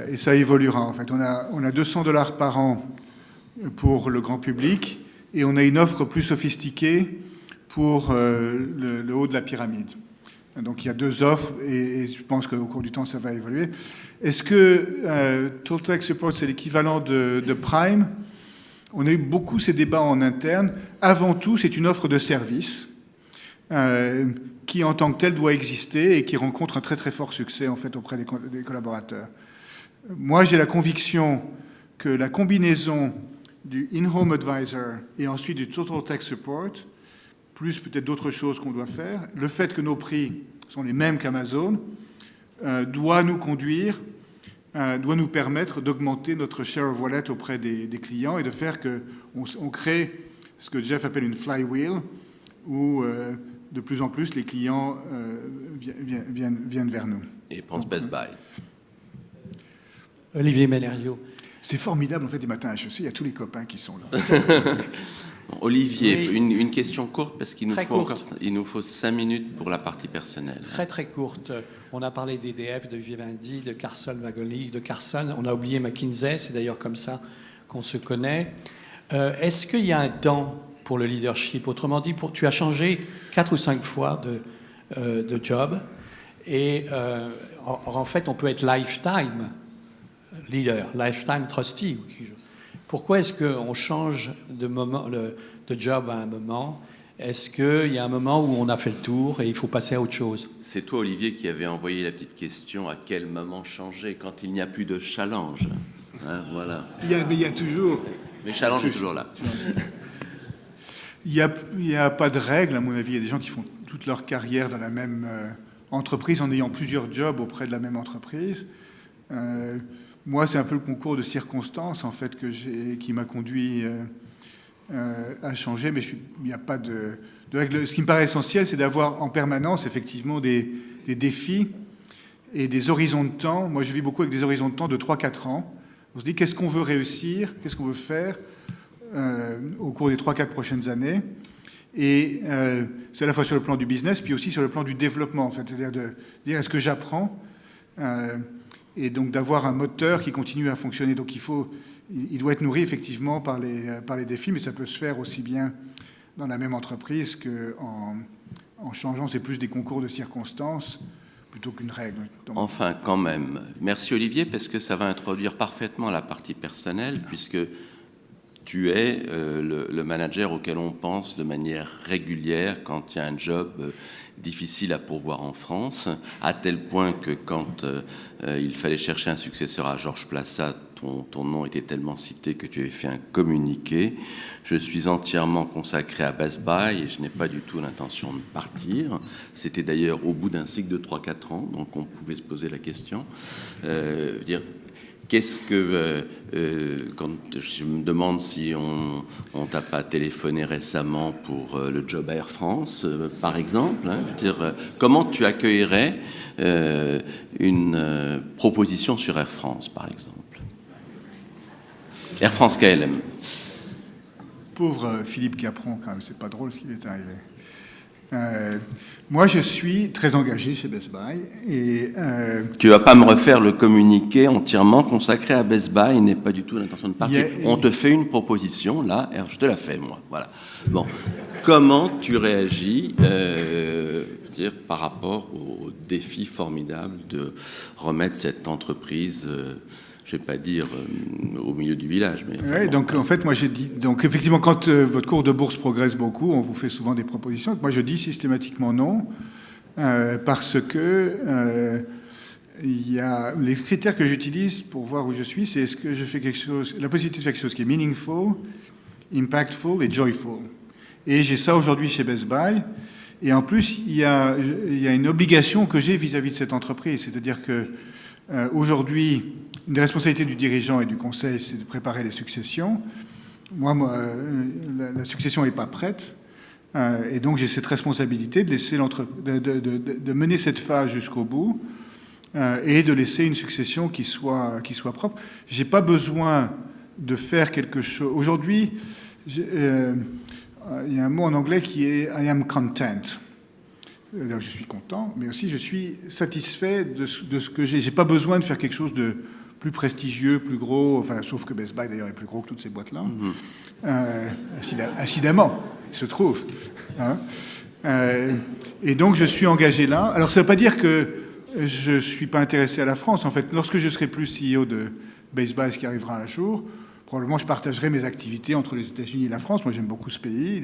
Speaker 2: et ça évoluera, en fait. On a $200 par an pour le grand public, et on a une offre plus sophistiquée pour le haut de la pyramide. Donc il y a deux offres, et je pense qu'au cours du temps, ça va évoluer. Est-ce que Total Tech Support, c'est l'équivalent de Prime? On a eu beaucoup ces débats en interne. Avant tout, c'est une offre de service qui, en tant que telle, doit exister et qui rencontre un très très fort succès, en fait, auprès des collaborateurs. Moi, j'ai la conviction que la combinaison du In-Home Advisor et ensuite du Total Tech Support, plus peut-être d'autres choses qu'on doit faire, le fait que nos prix sont les mêmes qu'Amazon, doit nous conduire, doit nous permettre d'augmenter notre share of wallet auprès des clients et de faire qu'on crée ce que Jeff appelle une flywheel, où de plus en plus les clients viennent vers nous.
Speaker 3: Et pense Best Buy.
Speaker 10: Olivier Ménériot.
Speaker 2: C'est formidable, en fait, des matins à HEC, il y a tous les copains qui sont là.
Speaker 3: Olivier,
Speaker 10: Oui.
Speaker 3: une question courte, parce qu'il nous faut 5 minutes pour la partie personnelle.
Speaker 10: Très très courte. On a parlé d'EDF, de Vivendi, de Carson-Wagoner, de Carson. On a oublié McKinsey, c'est d'ailleurs comme ça qu'on se connaît. Est-ce qu'il y a un temps pour le leadership? Autrement dit, tu as changé 4 ou 5 fois de job. Et en fait, on peut être lifetime leader, lifetime trustee. Pourquoi est-ce qu'on change de job à un moment? Est-ce qu'il y a un moment où on a fait le tour et il faut passer à autre chose?
Speaker 3: C'est toi, Olivier, qui avait envoyé la petite question, à quel moment changer quand il n'y a plus de challenge, hein, voilà.
Speaker 2: Il y a toujours...
Speaker 3: Mais challenge est toujours là.
Speaker 2: Il n'y a pas de règle, à mon avis. Il y a des gens qui font toute leur carrière dans la même entreprise en ayant plusieurs jobs auprès de la même entreprise. Moi, c'est un peu le concours de circonstances, en fait, qui m'a conduit à changer, mais il n'y a pas de règle. Ce qui me paraît essentiel, c'est d'avoir en permanence, effectivement, des défis et des horizons de temps. Moi, je vis beaucoup avec des horizons de temps de 3-4 ans. On se dit, qu'est-ce qu'on veut réussir? Qu'est-ce qu'on veut faire au cours des 3-4 prochaines années? Et c'est à la fois sur le plan du business, puis aussi sur le plan du développement, en fait. C'est-à-dire de dire, est-ce que j'apprends et donc d'avoir un moteur qui continue à fonctionner. Donc il doit être nourri effectivement par les défis, mais ça peut se faire aussi bien dans la même entreprise qu'en changeant. C'est plus des concours de circonstances plutôt qu'une règle. Donc,
Speaker 3: enfin, quand même. Merci Olivier, parce que ça va introduire parfaitement la partie personnelle, puisque tu es le manager auquel on pense de manière régulière quand il y a un job difficile à pourvoir en France, à tel point que quand il fallait chercher un successeur à Georges Plassat, ton nom était tellement cité que tu avais fait un communiqué. Je suis entièrement consacré à Best Buy et je n'ai pas du tout l'intention de partir. C'était d'ailleurs au bout d'un cycle de 3-4 ans, donc on pouvait se poser la question. Qu'est-ce que, quand je me demande si on t'a pas téléphoné récemment pour le job à Air France, par exemple, hein, je veux dire, comment tu accueillerais une proposition sur Air France, par exemple? Air France KLM.
Speaker 2: Pauvre Philippe Capron, quand même, c'est pas drôle ce qui lui est arrivé. Moi, je suis très engagé chez Best Buy. Et,
Speaker 3: tu vas pas me refaire le communiqué entièrement consacré à Best Buy, il n'est pas du tout l'intention de partir. On te fait une proposition, là, je te la fais, moi. Voilà. Bon. Comment tu réagis par rapport au défi formidable de remettre cette entreprise, je ne vais pas dire au milieu du village, mais...
Speaker 2: Oui, donc en fait, moi j'ai dit... Donc effectivement, quand votre cours de bourse progresse beaucoup, on vous fait souvent des propositions. Moi je dis systématiquement non, parce que il y a les critères que j'utilise pour voir où je suis, c'est est-ce que je fais quelque chose, la possibilité de faire quelque chose qui est meaningful, impactful et joyful. Et j'ai ça aujourd'hui chez Best Buy. Et en plus, il y a une obligation que j'ai vis-à-vis de cette entreprise. C'est-à-dire que aujourd'hui, une des responsabilités du dirigeant et du conseil, c'est de préparer les successions. Moi la succession n'est pas prête. Et donc, j'ai cette responsabilité de laisser de mener cette phase jusqu'au bout et de laisser une succession qui soit propre. Je n'ai pas besoin de faire quelque chose. Aujourd'hui, il y a un mot en anglais qui est « I am content ». Donc, je suis content, mais aussi je suis satisfait de ce que j'ai. Je n'ai pas besoin de faire quelque chose de plus prestigieux, plus gros, enfin, sauf que Best Buy, d'ailleurs, est plus gros que toutes ces boîtes-là. Incidemment, il se trouve. Hein. Et donc, je suis engagé là. Alors, ça ne veut pas dire que je ne suis pas intéressé à la France. En fait, lorsque je serai plus CEO de Best Buy, ce qui arrivera un jour, probablement, je partagerai mes activités entre les États-Unis et la France. Moi, j'aime beaucoup ce pays.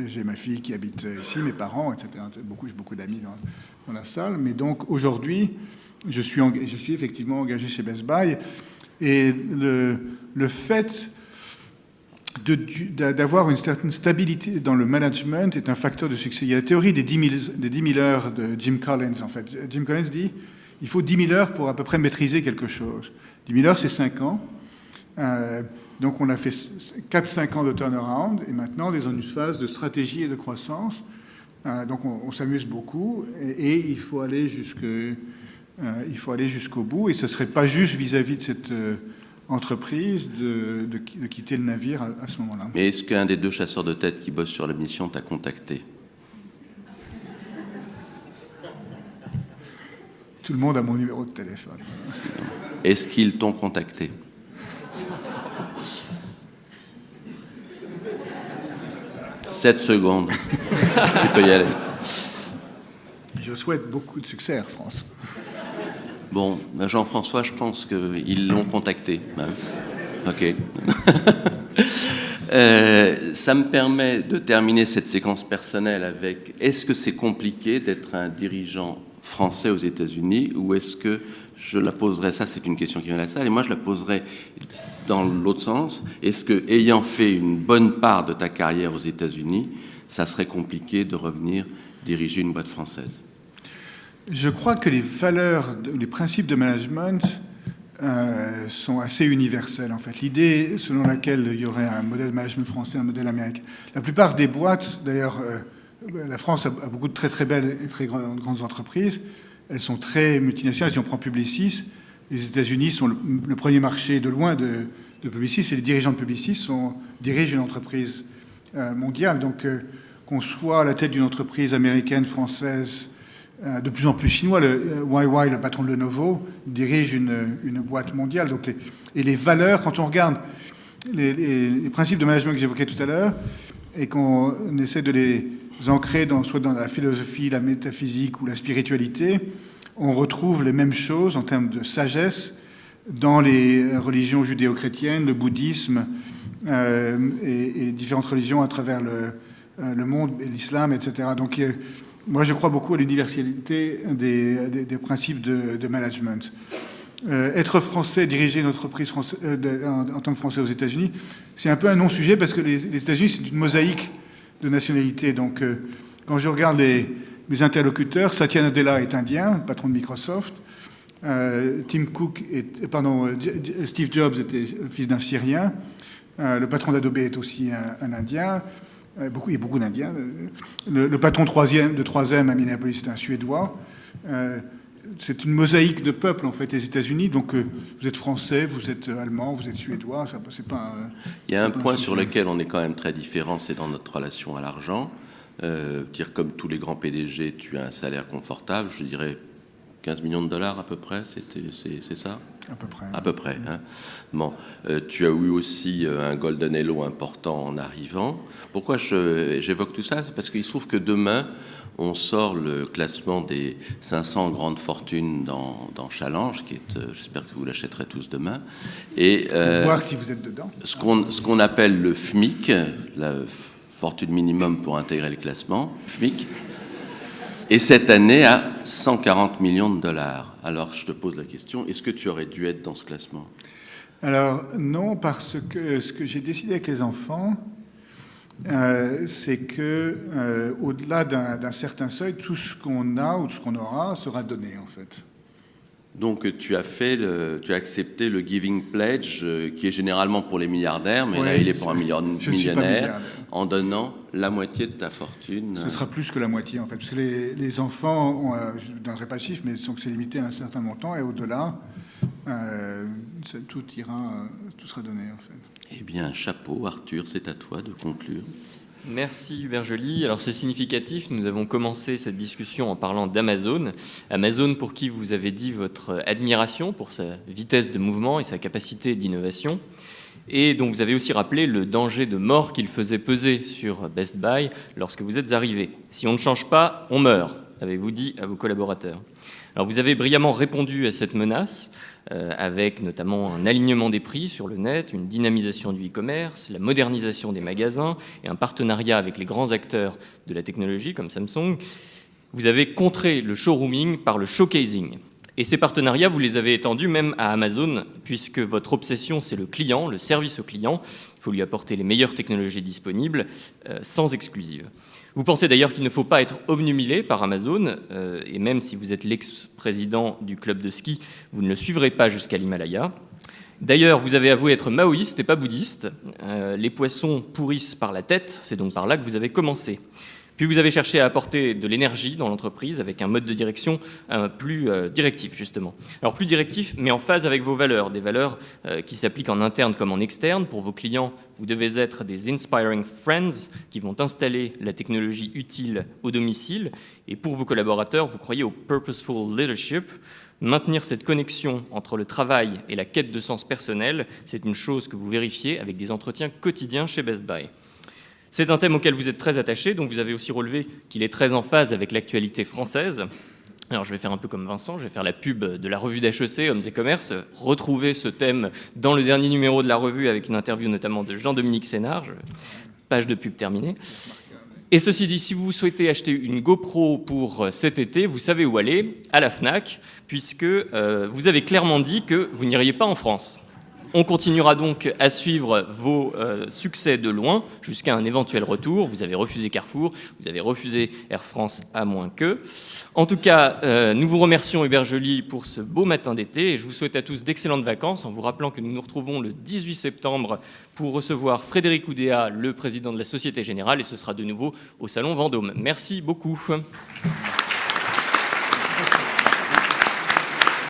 Speaker 2: J'ai ma fille qui habite ici, mes parents, etc. J'ai beaucoup d'amis dans la salle. Mais donc, aujourd'hui, je suis effectivement engagé chez Best Buy. Et le fait d'avoir une certaine stabilité dans le management est un facteur de succès. Il y a la théorie des 10 000 heures de Jim Collins, en fait. Jim Collins dit il faut 10 000 heures pour à peu près maîtriser quelque chose. 10 000 heures, c'est 5 ans. Donc on a fait 4-5 ans de turnaround et maintenant on est dans une phase de stratégie et de croissance. Donc on s'amuse beaucoup et il faut aller jusqu'au bout. Et ce ne serait pas juste vis-à-vis de cette entreprise de quitter le navire à ce moment-là.
Speaker 3: Mais est-ce qu'un des deux chasseurs de tête qui bosse sur la mission t'a contacté ?
Speaker 2: Tout le monde a mon numéro de téléphone.
Speaker 3: Est-ce qu'ils t'ont contacté ? « 7 secondes. Tu peux y aller. »
Speaker 2: Je souhaite beaucoup de succès, Air France.
Speaker 3: Bon, Jean-François, je pense qu'ils l'ont contacté. Ok. Ça me permet de terminer cette séquence personnelle avec « Est-ce que c'est compliqué d'être un dirigeant français aux États-Unis ou est-ce que je la poserai, ça c'est une question qui vient de la salle, et moi je la poserai dans l'autre sens. Est-ce que, ayant fait une bonne part de ta carrière aux États-Unis, ça serait compliqué de revenir diriger une boîte française ?
Speaker 2: Je crois que les valeurs, les principes de management sont assez universels, en fait. L'idée selon laquelle il y aurait un modèle de management français, un modèle américain. La plupart des boîtes, d'ailleurs, la France a beaucoup de très très belles et très grandes entreprises. Elles sont très multinationales. Si on prend Publicis, les États-Unis sont le premier marché de loin de Publicis, et les dirigeants de Publicis dirigent une entreprise mondiale. Donc, qu'on soit à la tête d'une entreprise américaine, française, de plus en plus chinois, le YY, le patron de Lenovo, dirige une boîte mondiale. Donc, et les valeurs, quand on regarde les principes de management que j'évoquais tout à l'heure, et qu'on essaie de les ancrer soit dans la philosophie, la métaphysique ou la spiritualité, on retrouve les mêmes choses en termes de sagesse dans les religions judéo-chrétiennes, le bouddhisme et les différentes religions à travers le monde, et l'islam, etc. Donc, moi, je crois beaucoup à l'universalité des principes de management. Être français, diriger une entreprise en tant que Français aux États-Unis, c'est un peu un non-sujet parce que les États-Unis, c'est une mosaïque de nationalités. Donc, quand je regarde mes interlocuteurs, Satya Nadella est indien, patron de Microsoft. Steve Jobs était fils d'un Syrien. Le patron d'Adobe est aussi un Indien. Il y a beaucoup d'Indiens. Le patron de 3M à Minneapolis est un Suédois. C'est une mosaïque de peuples, en fait, les États-Unis. Donc, vous êtes français, vous êtes allemand, vous êtes suédois. Ça, c'est pas
Speaker 3: Il y a un point sur lequel on est quand même très différent, c'est dans notre relation à l'argent. Dire comme tous les grands PDG, tu as un salaire confortable, je dirais 15 millions de dollars à peu près, c'est ça?
Speaker 2: À peu près.
Speaker 3: À peu près. Hein. Bon, tu as eu aussi un Golden Hello important en arrivant. Pourquoi j'évoque tout ça? C'est parce qu'il se trouve que demain, on sort le classement des 500 grandes fortunes dans Challenge, qui est, j'espère que vous l'achèterez tous demain. Et
Speaker 2: voir si vous êtes dedans.
Speaker 3: Ce qu'on appelle le FMIC, la fortune minimum pour intégrer le classement, FMIC, et cette année à 140 millions de dollars. Alors, je te pose la question, est-ce que tu aurais dû être dans ce classement?
Speaker 2: Alors, non, parce que ce que j'ai décidé avec les enfants, c'est que au-delà d'un certain seuil, tout ce qu'on a ou tout ce qu'on aura sera donné, en fait.
Speaker 3: Donc, tu as accepté le Giving Pledge, qui est généralement pour les milliardaires, mais
Speaker 2: oui,
Speaker 3: là, il est pour un millionnaire, en donnant la moitié de ta fortune.
Speaker 2: Ce sera plus que la moitié, en fait, parce que les enfants, je ne donnerai pas le chiffre, mais c'est limité à un certain montant, et au-delà, tout sera donné, en fait.
Speaker 3: Eh bien, chapeau, Arthur, c'est à toi de conclure.
Speaker 1: Merci Hubert Joly. Alors c'est significatif, nous avons commencé cette discussion en parlant d'Amazon. Amazon pour qui vous avez dit votre admiration pour sa vitesse de mouvement et sa capacité d'innovation. Et donc vous avez aussi rappelé le danger de mort qu'il faisait peser sur Best Buy lorsque vous êtes arrivé. Si on ne change pas, on meurt, avez-vous dit à vos collaborateurs. Alors vous avez brillamment répondu à cette menace, avec notamment un alignement des prix sur le net, une dynamisation du e-commerce, la modernisation des magasins et un partenariat avec les grands acteurs de la technologie comme Samsung. Vous avez contré le showrooming par le showcasing. Et ces partenariats, vous les avez étendus même à Amazon, puisque votre obsession, c'est le client, le service au client. Il faut lui apporter les meilleures technologies disponibles, sans exclusive. Vous pensez d'ailleurs qu'il ne faut pas être obnubilé par Amazon, et même si vous êtes l'ex-président du club de ski, vous ne le suivrez pas jusqu'à l'Himalaya. D'ailleurs, vous avez avoué être maoïste et pas bouddhiste. Les poissons pourrissent par la tête, c'est donc par là que vous avez commencé. Puis vous avez cherché à apporter de l'énergie dans l'entreprise avec un mode de direction plus directif, justement. Alors plus directif, mais en phase avec vos valeurs, des valeurs qui s'appliquent en interne comme en externe. Pour vos clients, vous devez être des inspiring friends qui vont installer la technologie utile au domicile. Et pour vos collaborateurs, vous croyez au purposeful leadership. Maintenir cette connexion entre le travail et la quête de sens personnel, c'est une chose que vous vérifiez avec des entretiens quotidiens chez Best Buy. C'est un thème auquel vous êtes très attaché, donc vous avez aussi relevé qu'il est très en phase avec l'actualité française. Alors je vais faire un peu comme Vincent, je vais faire la pub de la revue d'HEC, Hommes et Commerce, retrouver ce thème dans le dernier numéro de la revue avec une interview notamment de Jean-Dominique Sénard, page de pub terminée. Et ceci dit, si vous souhaitez acheter une GoPro pour cet été, vous savez où aller, à la FNAC, puisque vous avez clairement dit que vous n'iriez pas en France. On continuera donc à suivre vos succès de loin jusqu'à un éventuel retour. Vous avez refusé Carrefour, vous avez refusé Air France à moins que. En tout cas, nous vous remercions Hubert Joly pour ce beau matin d'été et je vous souhaite à tous d'excellentes vacances en vous rappelant que nous nous retrouvons le 18 septembre pour recevoir Frédéric Oudéa, le président de la Société Générale, et ce sera de nouveau au Salon Vendôme. Merci beaucoup.